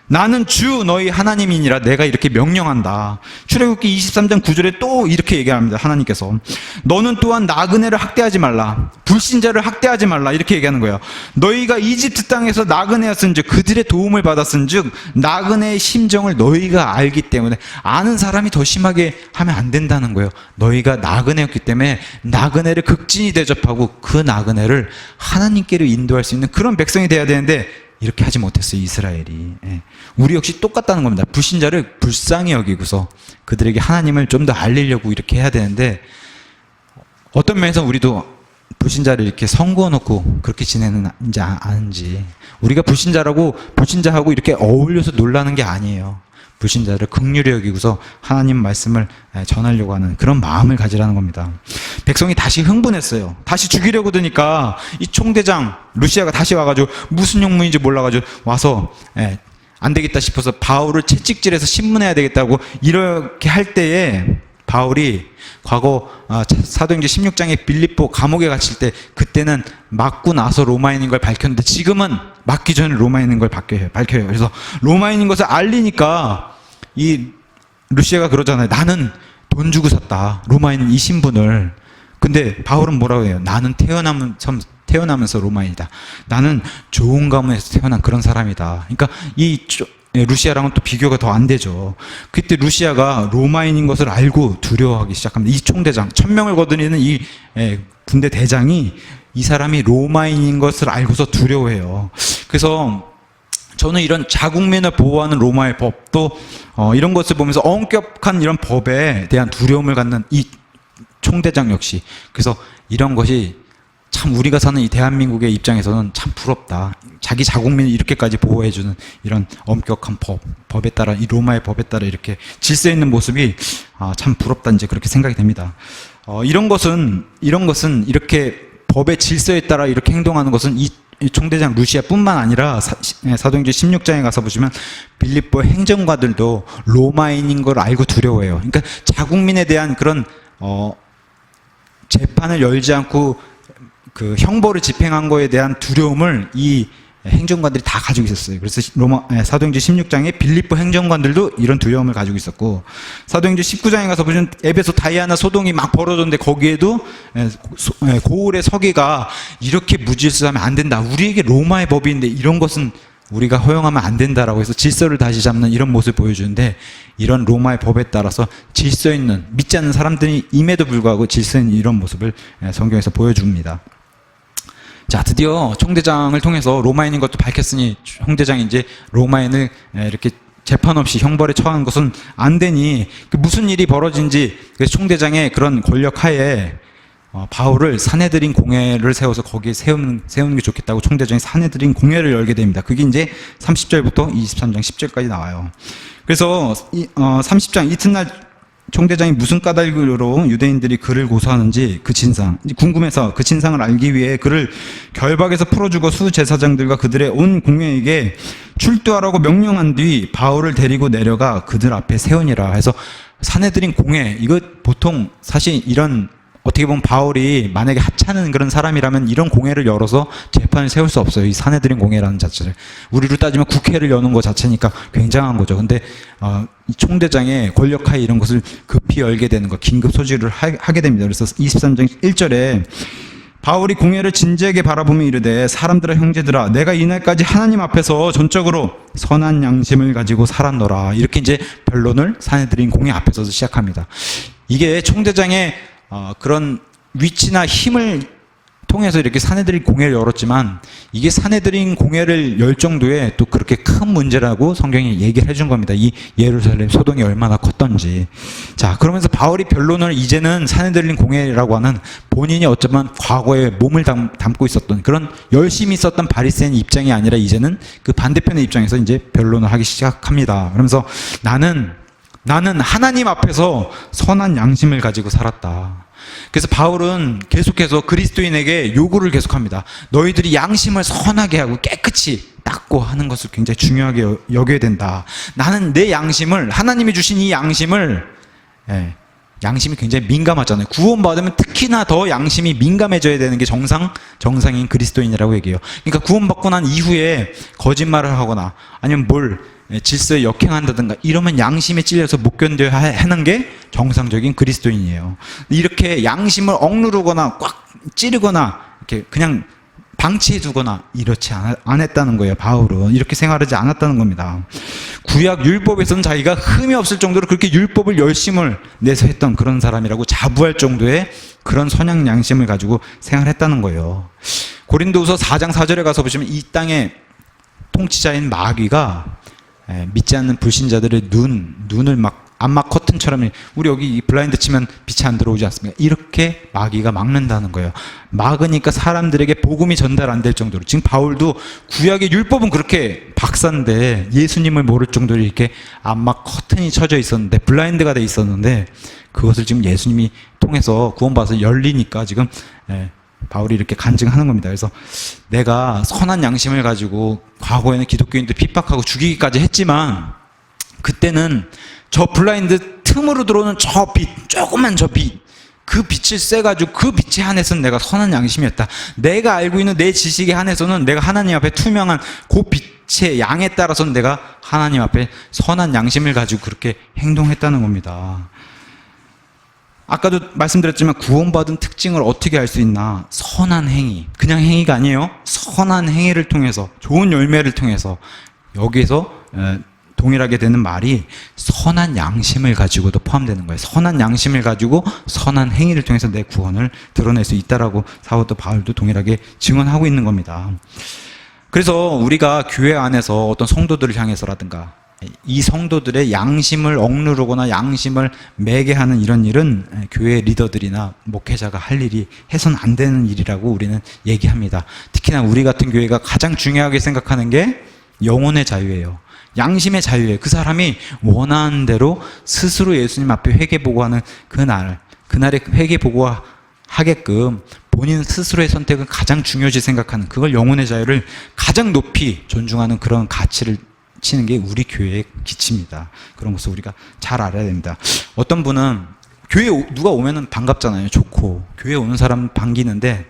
나는 주 너희 하나님이니라. 내가 이렇게 명령한다. 출애굽기 23장 9절에 또 이렇게 얘기합니다. 하나님께서 너는 또한 나그네를 학대하지 말라. 불신자를 학대하지 말라. 이렇게 얘기하는 거예요. 너희가 이집트 땅에서 나그네였은즉 그들의 도움을 받았은즉 나그네의 심정을 너희가 알기 때문에 아는 사람이 더 심하게 하면 안 된다는 거예요. 너희가 나그네였기 때문에 나그네를 극진히 대접하고 그 나그네를 하나님께로 인도할 수 있는 그런 백성이 돼야 되는데 이렇게 하지 못했어요. 이스라엘이. 우리 역시 똑같다는 겁니다. 불신자를 불쌍히 여기고서 그들에게 하나님을 좀 더 알리려고 이렇게 해야 되는데 어떤 면에서 우리도 불신자를 이렇게 선구어 놓고 그렇게 지내는지 아는지. 우리가 불신자하고 이렇게 어울려서 놀라는 게 아니에요. 불신자를 긍휼히 여기고서 하나님 말씀을 전하려고 하는 그런 마음을 가지라는 겁니다. 백성이 다시 흥분했어요. 다시 죽이려고 드니까 이 총대장 루시아가 다시 와가지고 무슨 용문인지 몰라가지고 와서 안 되겠다 싶어서 바울을 채찍질해서 신문해야 되겠다고 이렇게 할 때에 바울이 과거 사도행전 16장에 빌립보 감옥에 갇힐 때 그때는 맞고 나서 로마인인 걸 밝혔는데 지금은 맞기 전에 로마인인 걸 밝혀요. 그래서 로마인인 것을 알리니까 이 루시아가 그러잖아요. 나는 돈 주고 샀다. 로마인 이 신분을. 근데 바울은 뭐라고 해요? 나는 태어나면서 로마인이다. 나는 좋은 가문에서 태어난 그런 사람이다. 그러니까 루시아랑은 또 비교가 더 안 되죠. 그때 루시아가 로마인인 것을 알고 두려워하기 시작합니다. 이 총대장, 1000명을 거느리는 이 군대 대장이 이 사람이 로마인인 것을 알고서 두려워해요. 그래서 저는 이런 자국민을 보호하는 로마의 법도 이런 것을 보면서 엄격한 이런 법에 대한 두려움을 갖는 이 총대장 역시. 그래서 이런 것이 참 우리가 사는 이 대한민국의 입장에서는 참 부럽다. 자기 자국민을 이렇게까지 보호해주는 이런 엄격한 법에 따라, 이 로마의 법에 따라 이렇게 질서 있는 모습이 참 부럽다. 이제 그렇게 생각이 됩니다. 이런 것은 이렇게 법의 질서에 따라 이렇게 행동하는 것은 이 총대장 루시아뿐만 아니라 사도행전 16장에 가서 보시면 빌립보 행정가들도 로마인인 걸 알고 두려워해요. 그러니까 자국민에 대한 그런 재판을 열지 않고 그 형벌을 집행한 거에 대한 두려움을 이 행정관들이 다 가지고 있었어요. 그래서 사도행전 16장에 빌립보 행정관들도 이런 두려움을 가지고 있었고, 사도행전 19장에 가서 보시면 에베소 다이아나 소동이 막 벌어졌는데 거기에도 고울의 서기가 이렇게 무질서하면 안 된다. 우리에게 로마의 법인데 이런 것은 우리가 허용하면 안 된다라고 해서 질서를 다시 잡는 이런 모습을 보여주는데, 이런 로마의 법에 따라서 질서 있는, 믿지 않는 사람들이 임에도 불구하고 질서 있는 이런 모습을 성경에서 보여줍니다. 자, 드디어 총대장을 통해서 로마인인 것도 밝혔으니 총대장이 이제 로마인을 이렇게 재판 없이 형벌에 처하는 것은 안 되니 무슨 일이 벌어진지, 총대장의 그런 권력 하에 바울을 사내들인 공회를 세워서 거기에 세우는 게 좋겠다고 총대장이 사내들인 공회를 열게 됩니다. 그게 이제 30절부터 23장 10절까지 나와요. 그래서 30장 이튿날 총대장이 무슨 까닭으로 유대인들이 그를 고소하는지 그 진상, 궁금해서 그 진상을 알기 위해 그를 결박에서 풀어주고 수제사장들과 그들의 온 공회에게 출두하라고 명령한 뒤 바울을 데리고 내려가 그들 앞에 세우니라 해서, 사내들인 공회, 이거 보통 사실 이런, 어떻게 보면 바울이 만약에 하찮은 그런 사람이라면 이런 공회를 열어서 재판을 세울 수 없어요. 이 사내들인 공회라는 자체를. 우리로 따지면 국회를 여는 것 자체니까 굉장한 거죠. 근데 이 총대장의 권력하에 이런 것을 급히 열게 되는 거, 긴급 소집을 하게 됩니다. 그래서 23장 1절에 바울이 공회를 진지하게 바라보며 이르되, 사람들아 형제들아, 내가 이날까지 하나님 앞에서 전적으로 선한 양심을 가지고 살았노라. 이렇게 이제 변론을 사내들인 공회 앞에서 시작합니다. 이게 총대장의 그런 위치나 힘을 통해서 이렇게 사내들인 공회를 열었지만 이게 사내들인 공회를 열 정도의 또 그렇게 큰 문제라고 성경이 얘기를 해준 겁니다. 이 예루살렘 소동이 얼마나 컸던지. 자, 그러면서 바울이 변론을 이제는 사내들인 공회라고 하는 본인이 어쩌면 과거에 몸을 담고 있었던 그런 열심히 있었던 바리새인 입장이 아니라 이제는 그 반대편의 입장에서 이제 변론을 하기 시작합니다. 그러면서 나는 하나님 앞에서 선한 양심을 가지고 살았다. 그래서 바울은 계속해서 그리스도인에게 요구를 계속합니다. 너희들이 양심을 선하게 하고 깨끗이 닦고 하는 것을 굉장히 중요하게 여겨야 된다. 나는 내 양심을, 하나님이 주신 이 양심을, 양심이 굉장히 민감하잖아요. 구원받으면 특히나 더 양심이 민감해져야 되는 게 정상인 그리스도인이라고 얘기해요. 그러니까 구원받고 난 이후에 거짓말을 하거나 아니면 질서에 역행한다든가 이러면 양심에 찔려서 못 견뎌야 하는 게 정상적인 그리스도인이에요. 이렇게 양심을 억누르거나 꽉 찌르거나 이렇게 그냥 방치해두거나 이렇지 안 했다는 거예요. 바울은 이렇게 생활하지 않았다는 겁니다. 구약 율법에서는 자기가 흠이 없을 정도로 그렇게 율법을 열심을 내서 했던 그런 사람이라고 자부할 정도의 그런 선양 양심을 가지고 생활했다는 거예요. 고린도후서 4장 4절에 가서 보시면 이 땅의 통치자인 마귀가 믿지 않는 불신자들의 눈을 막 암막 커튼처럼, 우리 여기 블라인드 치면 빛이 안 들어오지 않습니까? 이렇게 마귀가 막는다는 거예요. 막으니까 사람들에게 복음이 전달 안 될 정도로. 지금 바울도 구약의 율법은 그렇게 박사인데 예수님을 모를 정도로 이렇게 암막 커튼이 쳐져 있었는데, 블라인드가 돼 있었는데, 그것을 지금 예수님이 통해서 구원받아서 열리니까 지금 바울이 이렇게 간증하는 겁니다. 그래서 내가 선한 양심을 가지고 과거에는 기독교인들 핍박하고 죽이기까지 했지만, 그때는 저 블라인드 틈으로 들어오는 저 빛, 조그만 저 빛, 그 빛을 쐬가지고 그 빛에 한해서는 내가 선한 양심이었다. 내가 알고 있는 내 지식에 한해서는 내가 하나님 앞에 투명한 그 빛의 양에 따라서는 내가 하나님 앞에 선한 양심을 가지고 그렇게 행동했다는 겁니다. 아까도 말씀드렸지만 구원받은 특징을 어떻게 알 수 있나? 선한 행위. 그냥 행위가 아니에요. 선한 행위를 통해서, 좋은 열매를 통해서. 여기에서 동일하게 되는 말이 선한 양심을 가지고도 포함되는 거예요. 선한 양심을 가지고 선한 행위를 통해서 내 구원을 드러낼 수 있다라고 사도 바울도 동일하게 증언하고 있는 겁니다. 그래서 우리가 교회 안에서 어떤 성도들을 향해서라든가 이 성도들의 양심을 억누르거나 양심을 매게 하는 이런 일은 교회 리더들이나 목회자가 할 일이 해서는 안 되는 일이라고 우리는 얘기합니다. 특히나 우리 같은 교회가 가장 중요하게 생각하는 게 영혼의 자유예요. 양심의 자유예요. 그 사람이 원하는 대로 스스로 예수님 앞에 회개보고하는 그날에 회개보고하게끔 본인 스스로의 선택은 가장 중요시 생각하는, 그걸 영혼의 자유를 가장 높이 존중하는 그런 가치를 치는 게 우리 교회의 기치입니다. 그런 것을 우리가 잘 알아야 됩니다. 어떤 분은 교회에 누가 오면은 반갑잖아요. 좋고 교회에 오는 사람은 반기는데,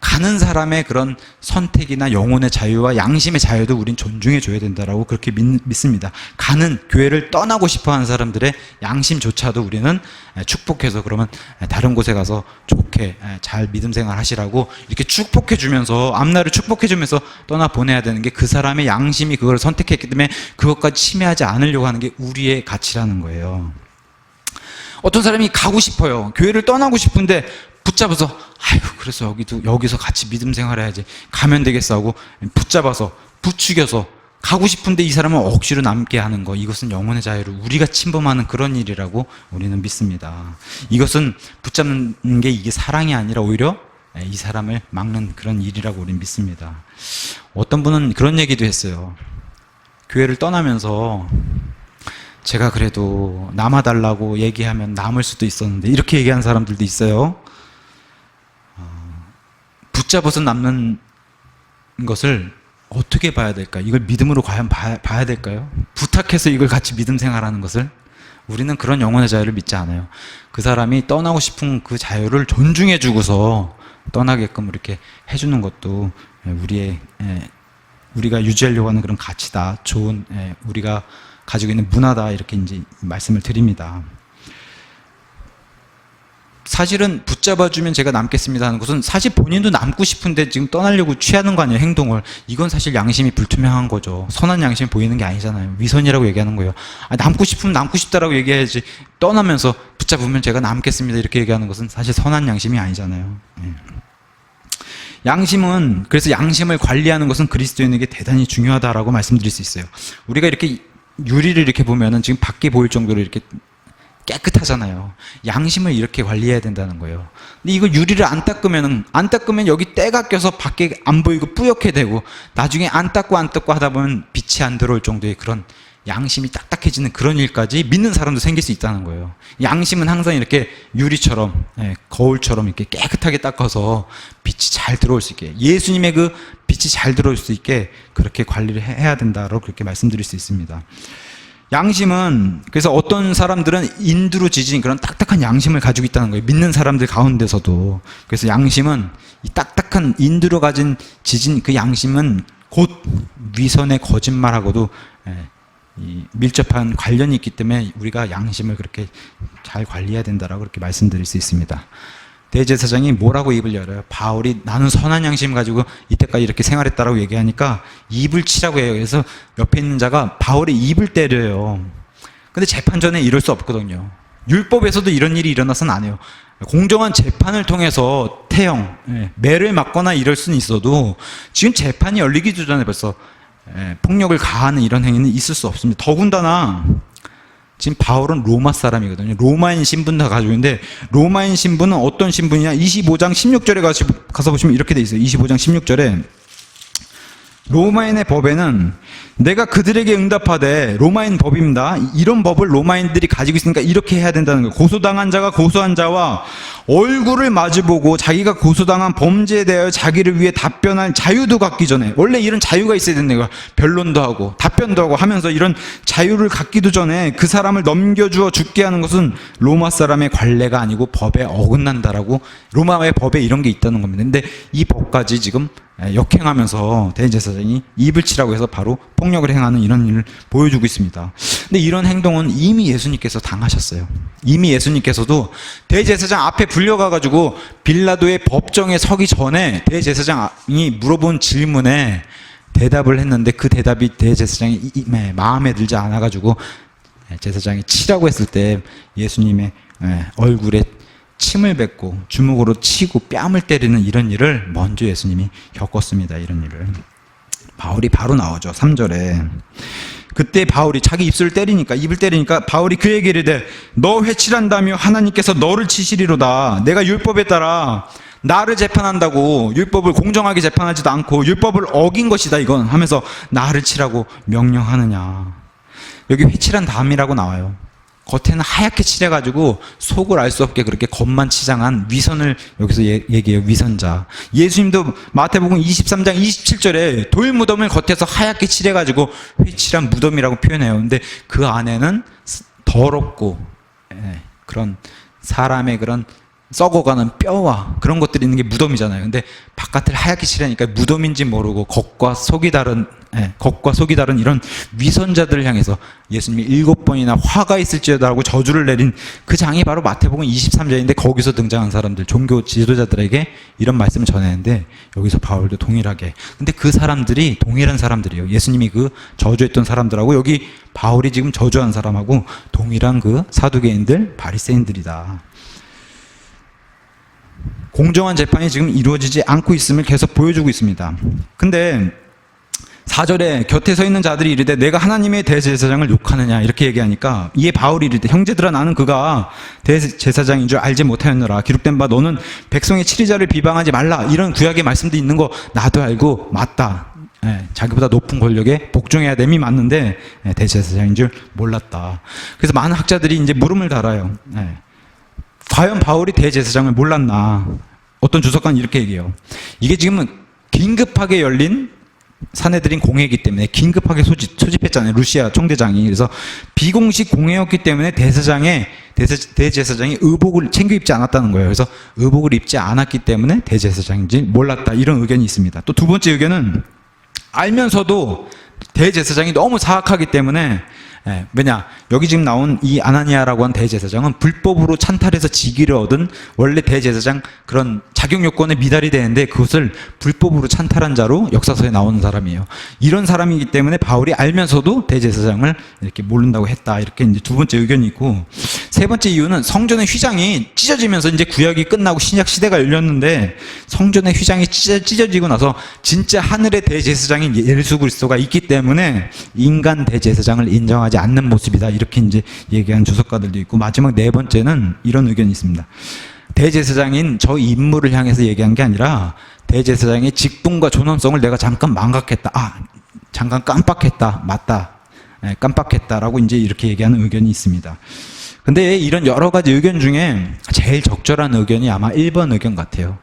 가는 사람의 그런 선택이나 영혼의 자유와 양심의 자유도 우린 존중해 줘야 된다라고 그렇게 믿습니다. 가는, 교회를 떠나고 싶어 하는 사람들의 양심조차도 우리는 축복해서, 그러면 다른 곳에 가서 좋게 잘 믿음 생활 하시라고 이렇게 축복해 주면서, 앞날을 축복해 주면서 떠나 보내야 되는 게, 그 사람의 양심이 그걸 선택했기 때문에 그것까지 침해하지 않으려고 하는 게 우리의 가치라는 거예요. 어떤 사람이 가고 싶어요. 교회를 떠나고 싶은데 붙잡아서, 그래서 여기서 같이 믿음 생활해야지, 가면 되겠어 하고 붙잡아서 부추겨서 가고 싶은데 이 사람은 억지로 남게 하는 거, 이것은 영혼의 자유를 우리가 침범하는 그런 일이라고 우리는 믿습니다. 이것은 붙잡는 게 이게 사랑이 아니라 오히려 이 사람을 막는 그런 일이라고 우리는 믿습니다. 어떤 분은 그런 얘기도 했어요. 교회를 떠나면서 제가 그래도 남아달라고 얘기하면 남을 수도 있었는데, 이렇게 얘기하는 사람들도 있어요. 붙잡아서 남는 것을 어떻게 봐야 될까? 이걸 믿음으로 과연 봐야 될까요? 부탁해서 이걸 같이 믿음 생활하는 것을? 우리는 그런 영혼의 자유를 믿지 않아요. 그 사람이 떠나고 싶은 그 자유를 존중해 주고서 떠나게끔 이렇게 해주는 것도 우리가 유지하려고 하는 그런 가치다, 좋은 우리가 가지고 있는 문화다, 이렇게 이제 말씀을 드립니다. 사실은 붙잡아주면 제가 남겠습니다 하는 것은 사실 본인도 남고 싶은데 지금 떠나려고 취하는 거 아니에요, 행동을. 이건 사실 양심이 불투명한 거죠. 선한 양심이 보이는 게 아니잖아요. 위선이라고 얘기하는 거예요. 남고 싶으면 남고 싶다라고 얘기해야지, 떠나면서 붙잡으면 제가 남겠습니다 이렇게 얘기하는 것은 사실 선한 양심이 아니잖아요. 양심은, 그래서 양심을 관리하는 것은 그리스도인에게 대단히 중요하다라고 말씀드릴 수 있어요. 우리가 이렇게 유리를 이렇게 보면은 지금 밖에 보일 정도로 이렇게 깨끗하잖아요. 양심을 이렇게 관리해야 된다는 거예요. 근데 이거 유리를 안 닦으면 여기 때가 껴서 밖에 안 보이고 뿌옇게 되고, 나중에 안 닦고 하다 보면 빛이 안 들어올 정도의 그런 양심이 딱딱해지는 그런 일까지 믿는 사람도 생길 수 있다는 거예요. 양심은 항상 이렇게 유리처럼, 거울처럼 이렇게 깨끗하게 닦아서 빛이 잘 들어올 수 있게, 예수님의 그 빛이 잘 들어올 수 있게 그렇게 관리를 해야 된다고 그렇게 말씀드릴 수 있습니다. 양심은, 그래서 어떤 사람들은 인두로 지진 그런 딱딱한 양심을 가지고 있다는 거예요. 믿는 사람들 가운데서도. 그래서 양심은, 이 딱딱한 인두로 가진 지진 그 양심은 곧 위선의 거짓말하고도 이 밀접한 관련이 있기 때문에 우리가 양심을 그렇게 잘 관리해야 된다라고 그렇게 말씀드릴 수 있습니다. 대제사장이 뭐라고 입을 열어요? 바울이 나는 선한 양심 가지고 이때까지 이렇게 생활했다라고 얘기하니까 입을 치라고 해요. 그래서 옆에 있는 자가 바울의 입을 때려요. 근데 재판 전에 이럴 수 없거든요. 율법에서도 이런 일이 일어나서는 안 해요. 공정한 재판을 통해서 태형, 매를 맞거나 이럴 수는 있어도 지금 재판이 열리기도 전에 벌써 폭력을 가하는 이런 행위는 있을 수 없습니다. 더군다나 지금 바울은 로마 사람이거든요. 로마인 신분도 가지고 있는데, 로마인 신분은 어떤 신분이냐? 25장 16절에 가서 보시면 이렇게 돼 있어요. 25장 16절에 로마인의 법에는 내가 그들에게 응답하되, 로마인 법입니다. 이런 법을 로마인들이 가지고 있으니까 이렇게 해야 된다는 거예요. 고소당한 자가 고소한 자와 얼굴을 마주보고 자기가 고소당한 범죄에 대하여 자기를 위해 답변할 자유도 갖기 전에, 원래 이런 자유가 있어야 된다는 거예요. 변론도 하고 답변도 하고 하면서 이런 자유를 갖기도 전에 그 사람을 넘겨주어 죽게 하는 것은 로마 사람의 관례가 아니고 법에 어긋난다라고, 로마의 법에 이런 게 있다는 겁니다. 근데 이 법까지 지금 역행하면서 대제사장이 입을 치라고 해서 바로 폭력을 행하는 이런 일을 보여주고 있습니다. 근데 이런 행동은 이미 예수님께서 당하셨어요. 이미 예수님께서도 대제사장 앞에 불려가가지고 빌라도의 법정에 서기 전에 대제사장이 물어본 질문에 대답을 했는데, 그 대답이 대제사장이 마음에 들지 않아가지고 제사장이 치라고 했을 때 예수님의 얼굴에 침을 뱉고 주먹으로 치고 뺨을 때리는 이런 일을 먼저 예수님이 겪었습니다. 이런 일을. 바울이 바로 나오죠. 3절에. 그때 바울이 자기 입을 때리니까 바울이 그에게 이르되 너 회칠한다며 하나님께서 너를 치시리로다. 내가 율법에 따라 나를 재판한다고, 율법을 공정하게 재판하지도 않고 율법을 어긴 것이다 이건 하면서 나를 치라고 명령하느냐. 여기 회칠한 다음이라고 나와요. 겉에는 하얗게 칠해가지고 속을 알 수 없게 그렇게 겉만 치장한 위선을 여기서 얘기해요. 위선자. 예수님도 마태복음 23장 27절에 돌무덤을 겉에서 하얗게 칠해가지고 회칠한 무덤이라고 표현해요. 근데 그 안에는 더럽고 그런 사람의 그런 썩어가는 뼈와 그런 것들이 있는 게 무덤이잖아요. 근데 바깥을 하얗게 칠하니까 무덤인지 모르고 겉과 속이 다른 이런 위선자들을 향해서 예수님이 7번이나 화가 있을지어다 하고 저주를 내린 그 장이 바로 마태복음 23장인데, 거기서 등장한 사람들, 종교 지도자들에게 이런 말씀을 전했는데 여기서 바울도 동일하게. 근데 그 사람들이 동일한 사람들이에요. 예수님이 그 저주했던 사람들하고 여기 바울이 지금 저주한 사람하고 동일한 그 사두개인들, 바리새인들이다. 공정한 재판이 지금 이루어지지 않고 있음을 계속 보여주고 있습니다. 근데 4절에 곁에 서 있는 자들이 이르되 내가 하나님의 대제사장을 욕하느냐 이렇게 얘기하니까, 이에 바울이 이르되 형제들아 나는 그가 대제사장인 줄 알지 못하였노라. 기록된 바 너는 백성의 치리자를 비방하지 말라. 이런 구약의 말씀도 있는 거 나도 알고 맞다. 자기보다 높은 권력에 복종해야 됨이 맞는데 대제사장인 줄 몰랐다. 그래서 많은 학자들이 이제 물음을 달아요. 과연 바울이 대제사장을 몰랐나? 어떤 주석가는 이렇게 얘기해요. 이게 지금은 긴급하게 열린 사내들인 공회이기 때문에 긴급하게 소집했잖아요. 루시아 총대장이. 그래서 비공식 공회였기 때문에 대제사장이 의복을 챙겨 입지 않았다는 거예요. 그래서 의복을 입지 않았기 때문에 대제사장인지 몰랐다. 이런 의견이 있습니다. 또 두 번째 의견은 알면서도 대제사장이 너무 사악하기 때문에, 왜냐, 여기 지금 나온 이 아나니아라고 한 대제사장은 불법으로 찬탈해서 직위를 얻은 원래 대제사장 그런 자격 요건에 미달이 되는데 그것을 불법으로 찬탈한 자로 역사서에 나오는 사람이에요. 이런 사람이기 때문에 바울이 알면서도 대제사장을 이렇게 모른다고 했다. 이렇게 이제 두 번째 의견이 있고, 세 번째 이유는 성전의 휘장이 찢어지면서 이제 구약이 끝나고 신약 시대가 열렸는데 성전의 휘장이 찢어지고 나서 진짜 하늘의 대제사장인 예수 그리스도가 있기 때문에 인간 대제사장을 인정하지 않는 모습이다. 이렇게 이제 얘기한 주석가들도 있고, 마지막 네 번째는 이런 의견이 있습니다. 대제사장인 저 인물을 향해서 얘기한 게 아니라 대제사장의 직분과 존엄성을 내가 잠깐 망각했다. 잠깐 깜빡했다. 맞다. 깜빡했다라고 이제 이렇게 얘기하는 의견이 있습니다. 근데 이런 여러 가지 의견 중에 제일 적절한 의견이 아마 1번 의견 같아요.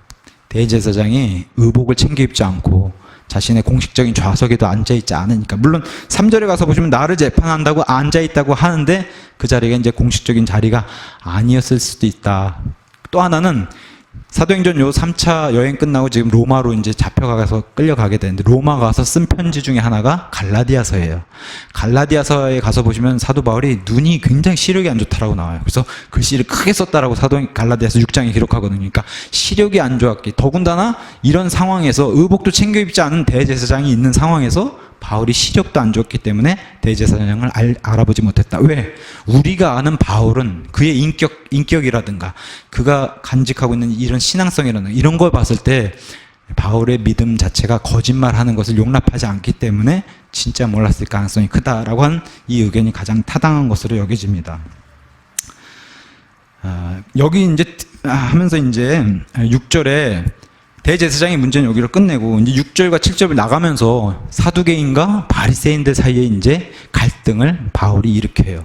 대제사장이 의복을 챙겨 입지 않고 자신의 공식적인 좌석에도 앉아있지 않으니까. 물론 3절에 가서 보시면 나를 재판한다고 앉아있다고 하는데 그 자리가 이제 공식적인 자리가 아니었을 수도 있다. 또 하나는 사도행전 요 3차 여행 끝나고 지금 로마로 이제 잡혀가서 끌려가게 되는데, 로마 가서 쓴 편지 중에 하나가 갈라디아서예요. 갈라디아서에 가서 보시면 사도 바울이 눈이 굉장히 시력이 안 좋다라고 나와요. 그래서 글씨를 크게 썼다라고 갈라디아서 6장에 기록하거든요. 그러니까 시력이 안 좋았기, 더군다나 이런 상황에서 의복도 챙겨 입지 않은 대제사장이 있는 상황에서 바울이 시력도 안 좋았기 때문에 대제사장을 알아보지 못했다. 왜? 우리가 아는 바울은 그의 인격이라든가 그가 간직하고 있는 이런 신앙성이라든가 이런 걸 봤을 때 바울의 믿음 자체가 거짓말하는 것을 용납하지 않기 때문에 진짜 몰랐을 가능성이 크다라고 하는 이 의견이 가장 타당한 것으로 여겨집니다. 여기 이제 하면서 이제 6절에 대제사장의 문제는 여기로 끝내고 이제 6절과 7절을 나가면서 사두개인과 바리새인들 사이에 이제 갈등을 바울이 일으켜요.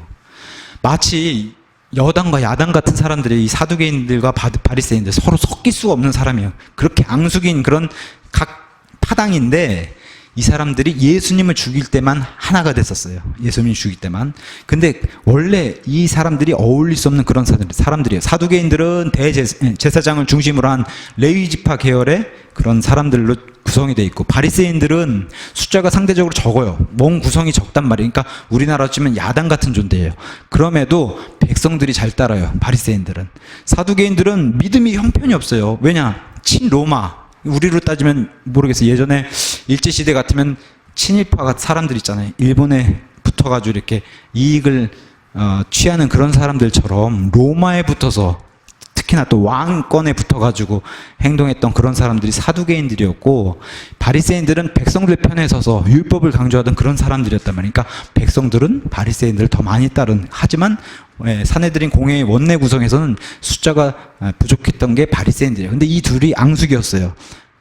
마치 여당과 야당 같은 사람들이 이 사두개인들과 바리새인들 서로 섞일 수가 없는 사람이에요. 그렇게 앙숙인 그런 각 파당인데 이 사람들이 예수님을 죽일 때만 하나가 됐었어요. 예수님을 죽일 때만. 근데 원래 이 사람들이 어울릴 수 없는 그런 사람들이에요. 사두개인들은 대제사장을 중심으로 한 레위 지파 계열의 그런 사람들로 구성이 돼 있고, 바리새인들은 숫자가 상대적으로 적어요. 몸 구성이 적단 말이에요. 그러니까 우리나라로 치면 야당 같은 존재예요. 그럼에도 백성들이 잘 따라요. 바리새인들은. 사두개인들은 믿음이 형편이 없어요. 왜냐? 친로마. 우리로 따지면 모르겠어요. 예전에 일제시대 같으면 친일파 사람들 있잖아요. 일본에 붙어가지고 이렇게 이익을 취하는 그런 사람들처럼 로마에 붙어서, 특히나 또 왕권에 붙어가지고 행동했던 그런 사람들이 사두개인들이었고, 바리새인들은 백성들 편에 서서 율법을 강조하던 그런 사람들이었단 말이에요. 그러니까 백성들은 바리새인들을 더 많이 따른, 하지만 사내들인 공회의 원내 구성에서는 숫자가 부족했던 게 바리새인들이에요. 근데 이 둘이 앙숙이었어요.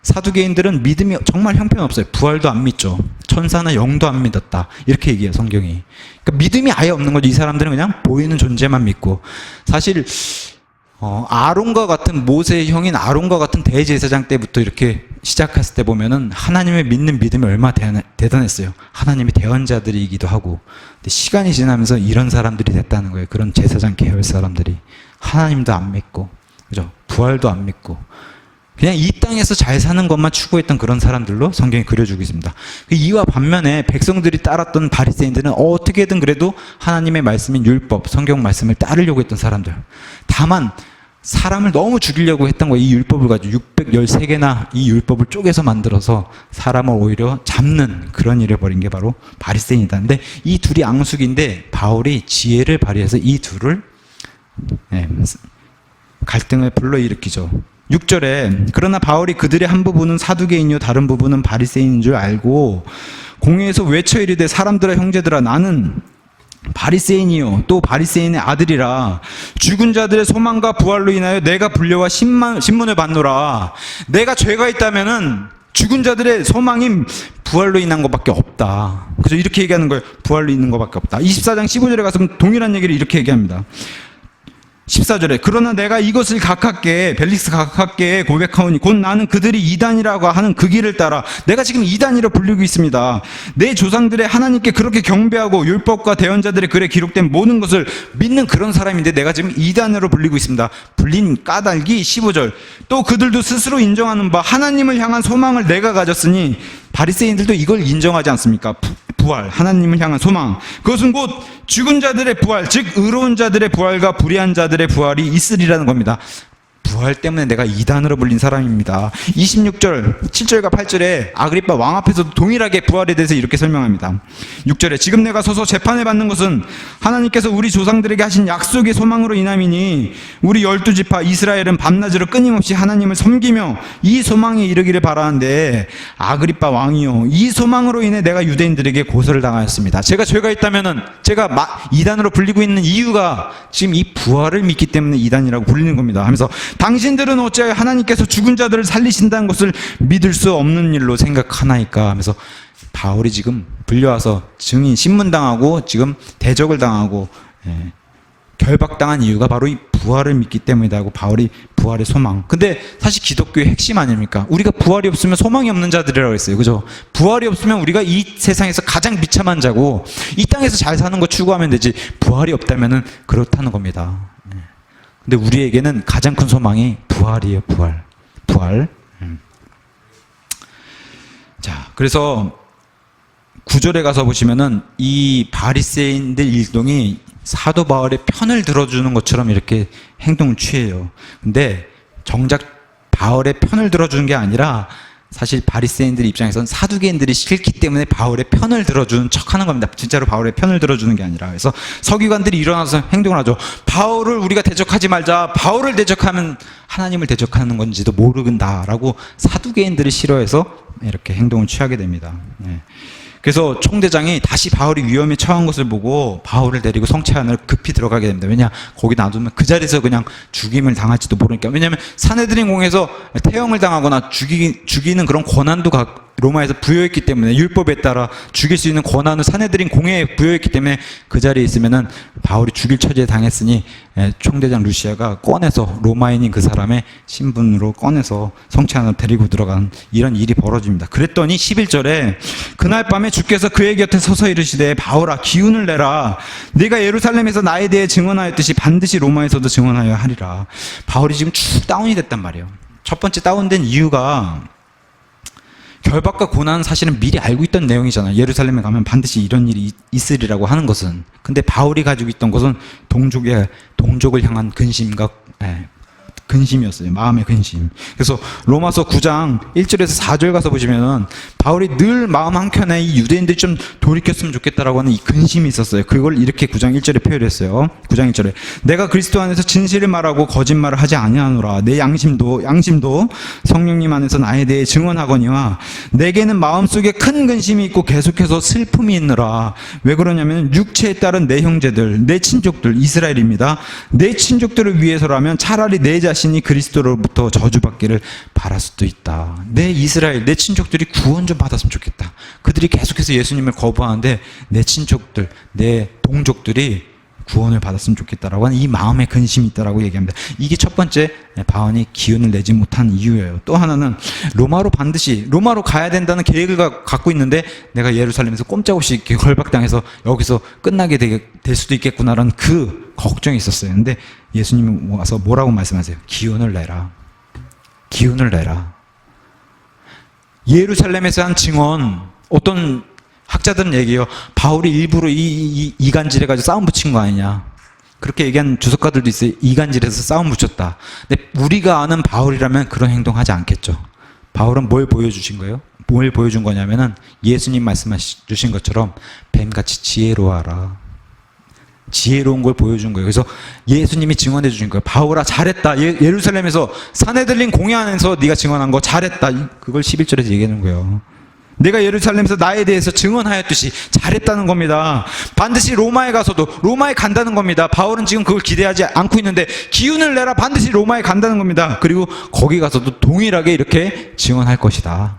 사두개인들은 믿음이 정말 형편없어요. 부활도 안 믿죠. 천사나 영도 안 믿었다. 이렇게 얘기해요, 성경이. 그러니까 믿음이 아예 없는 거죠. 이 사람들은 그냥 보이는 존재만 믿고. 사실 아론과 같은, 모세의 형인 아론과 같은 대제사장 때부터 이렇게 시작했을 때 보면은 하나님을 믿는 믿음이 얼마나 대단했어요. 하나님의 대언자들이기도 하고. 근데 시간이 지나면서 이런 사람들이 됐다는 거예요. 그런 제사장 계열 사람들이. 하나님도 안 믿고, 그죠? 부활도 안 믿고. 그냥 이 땅에서 잘 사는 것만 추구했던 그런 사람들로 성경이 그려주고 있습니다. 이와 반면에 백성들이 따랐던 바리새인들은 어떻게든 그래도 하나님의 말씀인 율법, 성경 말씀을 따르려고 했던 사람들. 다만 사람을 너무 죽이려고 했던 거예요. 이 율법을 가지고 613개나 이 율법을 쪼개서 만들어서 사람을 오히려 잡는 그런 일을 벌인 게 바로 바리새인이다. 근데 이 둘이 앙숙인데 바울이 지혜를 발휘해서 이 둘을 갈등을 불러일으키죠. 6절에 그러나 바울이 그들의 한 부분은 사두개인이요 다른 부분은 바리새인인 줄 알고 공회에서 외쳐 이르되 사람들아 형제들아 나는 바리새인이요 또 바리새인의 아들이라 죽은 자들의 소망과 부활로 인하여 내가 불려와 신문을 받노라. 내가 죄가 있다면은 죽은 자들의 소망인 부활로 인한 것밖에 없다. 그래서 이렇게 얘기하는 거예요. 부활로 있는 것밖에 없다. 24장 15절에 가서 동일한 얘기를 이렇게 얘기합니다. 14절에 그러나 내가 이것을 각하께 벨릭스 각하께 고백하오니 곧 나는 그들이 이단이라고 하는 그 길을 따라 내가 지금 이단이라 불리고 있습니다. 내 조상들의 하나님께 그렇게 경배하고 율법과 대언자들의 글에 기록된 모든 것을 믿는 그런 사람인데 내가 지금 이단으로 불리고 있습니다. 불린 까닭이 15절 또 그들도 스스로 인정하는 바 하나님을 향한 소망을 내가 가졌으니 바리새인들도 이걸 인정하지 않습니까? 부활, 하나님을 향한 소망. 그것은 곧 죽은 자들의 부활, 즉 의로운 자들의 부활과 불의한 자들의 부활이 있으리라는 겁니다. 부활 때문에 내가 이단으로 불린 사람입니다. 26절, 7절과 8절에 아그리빠 왕 앞에서도 동일하게 부활에 대해서 이렇게 설명합니다. 6절에 지금 내가 서서 재판을 받는 것은 하나님께서 우리 조상들에게 하신 약속의 소망으로 인함이니 우리 12지파 이스라엘은 밤낮으로 끊임없이 하나님을 섬기며 이 소망에 이르기를 바라는데 아그리빠 왕이요 이 소망으로 인해 내가 유대인들에게 고소를 당하였습니다. 제가 죄가 있다면은 제가 이단으로 불리고 있는 이유가 지금 이 부활을 믿기 때문에 이단이라고 불리는 겁니다 하면서 당신들은 어찌하여 하나님께서 죽은 자들을 살리신다는 것을 믿을 수 없는 일로 생각하나이까 하면서 바울이 지금 불려와서 증인 신문당하고 지금 대적을 당하고 결박당한 이유가 바로 이 부활을 믿기 때문이다 하고 바울이 부활의 소망. 근데 사실 기독교의 핵심 아닙니까? 우리가 부활이 없으면 소망이 없는 자들이라고 했어요. 그죠? 부활이 없으면 우리가 이 세상에서 가장 비참한 자고 이 땅에서 잘 사는 거 추구하면 되지 부활이 없다면은 그렇다는 겁니다. 근데 우리에게는 가장 큰 소망이 부활이에요. 부활. 자, 그래서 9절에 가서 보시면은 이 바리새인들 일동이 사도 바울의 편을 들어주는 것처럼 이렇게 행동을 취해요. 근데 정작 바울의 편을 들어주는 게 아니라 사실 바리새인들 입장에서는 사두개인들이 싫기 때문에 바울의 편을 들어주는 척하는 겁니다. 진짜로 바울의 편을 들어주는 게 아니라. 그래서 서기관들이 일어나서 행동을 하죠. 바울을 우리가 대적하지 말자. 바울을 대적하면 하나님을 대적하는 건지도 모르겠다라고 사두개인들을 싫어해서 이렇게 행동을 취하게 됩니다. 그래서 총대장이 다시 바울이 위험에 처한 것을 보고 바울을 데리고 성채안을 급히 들어가게 됩니다. 왜냐? 거기 놔두면 그 자리에서 그냥 죽임을 당할지도 모르니까. 왜냐하면 산헤드린 공에서 태형을 당하거나 죽이는 그런 권한도 로마에서 부여했기 때문에 율법에 따라 죽일 수 있는 권한을 산헤드린 공에 부여했기 때문에 그 자리에 있으면은 바울이 죽일 처지에 당했으니 총대장 루시아가 꺼내서 로마인인 그 사람의 신분으로 꺼내서 성채안을 데리고 들어간 이런 일이 벌어집니다. 그랬더니 11절에 그날 밤에 주께서 그의 곁에 서서 이르시되 바울아 기운을 내라 네가 예루살렘에서 나에 대해 증언하였듯이 반드시 로마에서도 증언하여야 하리라. 바울이 지금 쭉 다운이 됐단 말이에요. 첫 번째 다운된 이유가 결박과 고난은 사실은 미리 알고 있던 내용이잖아요. 예루살렘에 가면 반드시 이런 일이 있으리라고 하는 것은. 근데 바울이 가지고 있던 것은 동족을 향한 근심이었어요. 마음의 근심. 그래서 로마서 9장 1절에서 4절 가서 보시면은 바울이 늘 마음 한켠에 이 유대인들이 좀 돌이켰으면 좋겠다라고 하는 이 근심이 있었어요. 그걸 이렇게 9장 1절에 표현했어요. 9장 1절에 내가 그리스도 안에서 진실을 말하고 거짓말을 하지 아니하노라. 내 양심도 성령님 안에서 나에 대해 증언하거니와 내게는 마음속에 큰 근심이 있고 계속해서 슬픔이 있느라. 왜 그러냐면 육체에 따른 내 형제들, 내 친족들 이스라엘입니다. 내 친족들을 위해서라면 차라리 내 자신이 그리스도로부터 저주받기를 바랄 수도 있다. 내 이스라엘, 내 친족들이 구원 좀 받았으면 좋겠다. 그들이 계속해서 예수님을 거부하는데 내 친족들, 내 동족들이 구원을 받았으면 좋겠다라고 하는 이 마음의 근심이 있다라고 얘기합니다. 이게 첫 번째 바울이 기운을 내지 못한 이유예요. 또 하나는 로마로 가야 된다는 계획을 갖고 있는데 내가 예루살렘에서 꼼짝없이 이렇게 걸박당해서 여기서 끝나게 될 수도 있겠구나라는 그 걱정이 있었어요. 근데 예수님이 와서 뭐라고 말씀하세요? 기운을 내라. 예루살렘에서 한 증언, 어떤 학자들은 얘기해요. 바울이 일부러 이간질해가지고 싸움 붙인 거 아니냐. 그렇게 얘기한 주석가들도 있어요. 이간질해서 싸움 붙였다. 근데 우리가 아는 바울이라면 그런 행동하지 않겠죠. 바울은 뭘 보여주신 거예요? 뭘 보여준 거냐면은 예수님 말씀하신 것처럼 뱀같이 지혜로워하라. 지혜로운 걸 보여준 거예요. 그래서 예수님이 증언해 주신 거예요. 바울아 잘했다. 예루살렘에서 산헤드린 공회 안에서 네가 증언한 거 잘했다. 그걸 11절에서 얘기하는 거예요. 내가 예루살렘에서 나에 대해서 증언하였듯이 잘했다는 겁니다. 반드시 로마에 간다는 겁니다. 바울은 지금 그걸 기대하지 않고 있는데 기운을 내라. 반드시 로마에 간다는 겁니다. 그리고 거기 가서도 동일하게 이렇게 증언할 것이다.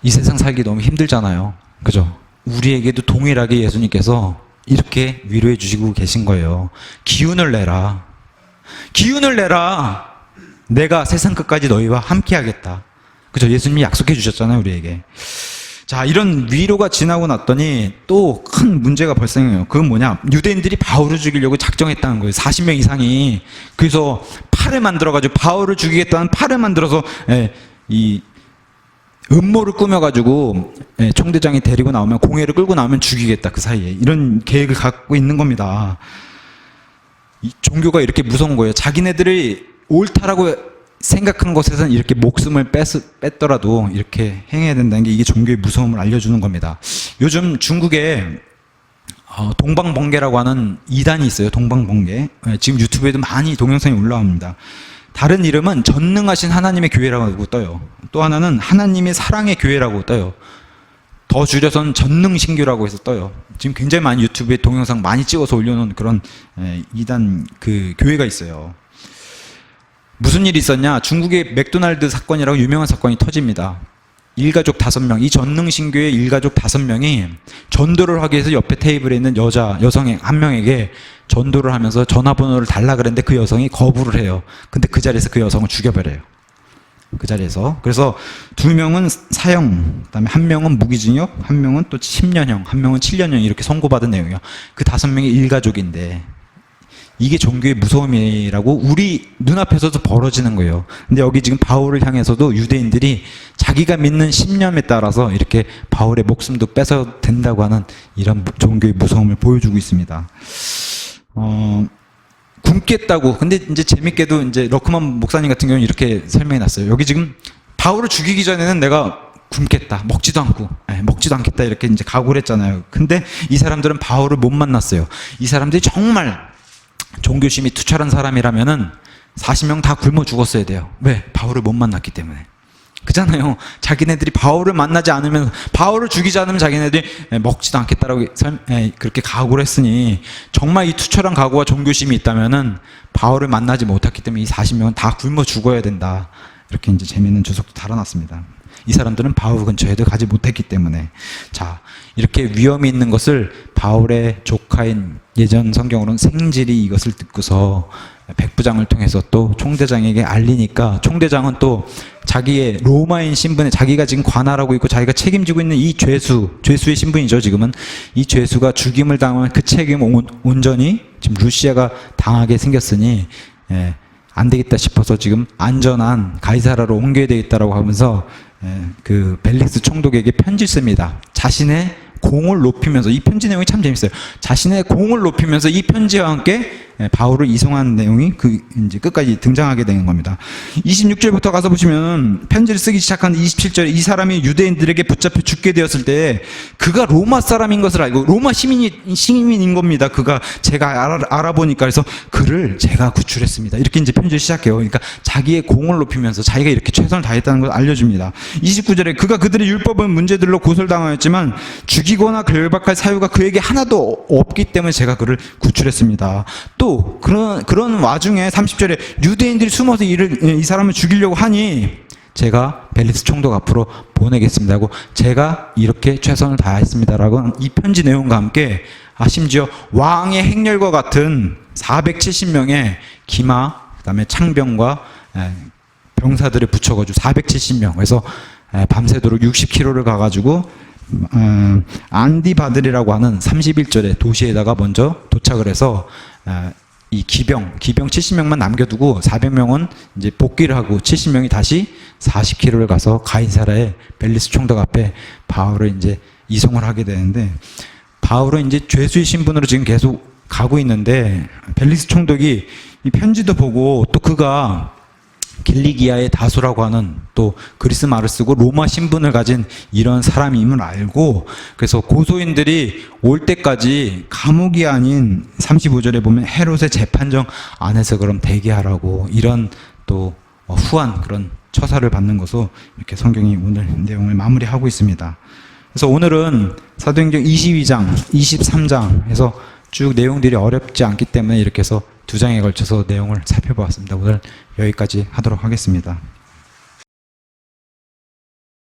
이 세상 살기 너무 힘들잖아요. 그죠? 우리에게도 동일하게 예수님께서 이렇게 위로해 주시고 계신 거예요. 기운을 내라. 내가 세상 끝까지 너희와 함께 하겠다. 그죠? 예수님이 약속해 주셨잖아요, 우리에게. 자, 이런 위로가 지나고 났더니 또 큰 문제가 발생해요. 그건 뭐냐? 유대인들이 바울을 죽이려고 작정했다는 거예요. 40명 이상이. 그래서 팔을 만들어가지고 바울을 죽이겠다는 팔을 만들어서 이 음모를 꾸며가지고 총대장이 데리고 나오면 공회를 끌고 나오면 죽이겠다 그 사이에 이런 계획을 갖고 있는 겁니다. 이 종교가 이렇게 무서운 거예요. 자기네들이 옳다라고 생각한 것에서는 이렇게 목숨을 뺐더라도 이렇게 행해야 된다는 게 이게 종교의 무서움을 알려주는 겁니다. 요즘 중국에 동방번개라고 하는 이단이 있어요. 동방번개. 지금 유튜브에도 많이 동영상이 올라옵니다. 다른 이름은 전능하신 하나님의 교회라고 떠요. 또 하나는 하나님의 사랑의 교회라고 떠요. 더 줄여서는 전능신교라고 해서 떠요. 지금 굉장히 많이 유튜브에 동영상 많이 찍어서 올려놓은 그런 이단 그 교회가 있어요. 무슨 일이 있었냐? 중국의 맥도날드 사건이라고 유명한 사건이 터집니다. 일가족 5명, 이 전능신교의 일가족 5명이 전도를 하기 위해서 옆에 테이블에 있는 여성 한 명에게 전도를 하면서 전화번호를 달라 그랬는데 그 여성이 거부를 해요. 근데 그 자리에서 그 여성을 죽여버려요. 그 자리에서. 그래서 2명은 사형, 그다음에 1명은 무기징역, 1명은 또 10년형, 1명은 7년형 이렇게 선고받은 내용이에요. 그 5명이 일가족인데 이게 종교의 무서움이라고 우리 눈앞에서도 벌어지는 거예요. 근데 여기 지금 바울을 향해서도 유대인들이 자기가 믿는 신념에 따라서 이렇게 바울의 목숨도 뺏어도 된다고 하는 이런 종교의 무서움을 보여주고 있습니다. 굶겠다고. 근데 이제 재밌게도 이제 러크만 목사님 같은 경우는 이렇게 설명해 놨어요. 여기 지금 바울을 죽이기 전에는 내가 굶겠다. 먹지도 않고, 먹지도 않겠다. 이렇게 이제 각오를 했잖아요. 근데 이 사람들은 바울을 못 만났어요. 이 사람들이 정말 종교심이 투철한 사람이라면은 40명 다 굶어 죽었어야 돼요. 왜? 바울을 못 만났기 때문에. 그잖아요. 자기네들이 바울을 만나지 않으면, 바울을 죽이지 않으면 자기네들이 먹지도 않겠다라고 그렇게 각오를 했으니, 정말 이 투철한 각오와 종교심이 있다면은 바울을 만나지 못했기 때문에 이 40명은 다 굶어 죽어야 된다. 이렇게 이제 재미있는 주석도 달아놨습니다. 이 사람들은 바울 근처에도 가지 못했기 때문에. 자, 이렇게 위험이 있는 것을 바울의 조카인 예전 성경으로는 생질이 이것을 듣고서 백부장을 통해서 또 총대장에게 알리니까, 총대장은 또 자기의 로마인 신분에, 자기가 지금 관할하고 있고 자기가 책임지고 있는 이 죄수의 신분이죠. 지금은 이 죄수가 죽임을 당하면 그 책임을 온전히 지금 루시아가 당하게 생겼으니 안 되겠다 싶어서 지금 안전한 가이사라로 옮겨야 되겠다라고 하면서 그 벨릭스 총독에게 편지를 씁니다. 자신의 공을 높이면서, 이 편지 내용이 참 재밌어요. 자신의 공을 높이면서 이 편지와 함께 바울을 이송한 내용이 이제 끝까지 등장하게 되는 겁니다. 26절부터 가서 보시면 편지를 쓰기 시작한 27절에 이 사람이 유대인들에게 붙잡혀 죽게 되었을 때 그가 로마 사람인 것을 알고, 로마 시민인 겁니다. 그가 제가 알아보니까. 그래서 그를 제가 구출했습니다. 이렇게 이제 편지를 시작해요. 그러니까 자기의 공을 높이면서 자기가 이렇게 최선을 다했다는 걸 알려줍니다. 29절에 그가 그들의 율법은 문제들로 고설당하였지만 죽이거나 결박할 사유가 그에게 하나도 없기 때문에 제가 그를 구출했습니다. 또 그런 와중에 30절에 유대인들이 숨어서 이 사람을 죽이려고 하니 제가 벨릭스 총독 앞으로 보내겠습니다 하고 제가 이렇게 최선을 다했습니다라고 하는 이 편지 내용과 함께 심지어 왕의 행렬과 같은 470명의 기마, 그다음에 창병과 병사들을 붙여가지고 470명, 그래서 밤새도록 60km를 가가지고 안디바들이라고 하는 31절에 도시에다가 먼저 도착을 해서 이 기병 70명만 남겨두고 400명은 이제 복귀를 하고 70명이 다시 40km를 가서 가이사라의 벨리스 총독 앞에 바울을 이제 이송을 하게 되는데, 바울은 이제 죄수의 신분으로 지금 계속 가고 있는데 벨리스 총독이 이 편지도 보고, 또 그가 길리기아의 다소라고 하는 또 그리스 말을 쓰고 로마 신분을 가진 이런 사람임을 알고, 그래서 고소인들이 올 때까지 감옥이 아닌 35절에 보면 헤롯의 재판정 안에서 그럼 대기하라고, 이런 또 후한 그런 처사를 받는 것으로 이렇게 성경이 오늘 내용을 마무리하고 있습니다. 그래서 오늘은 사도행전 22장, 23장 해서 쭉 내용들이 어렵지 않기 때문에 이렇게 해서 2장에 걸쳐서 내용을 살펴보았습니다. 오늘 여기까지 하도록 하겠습니다.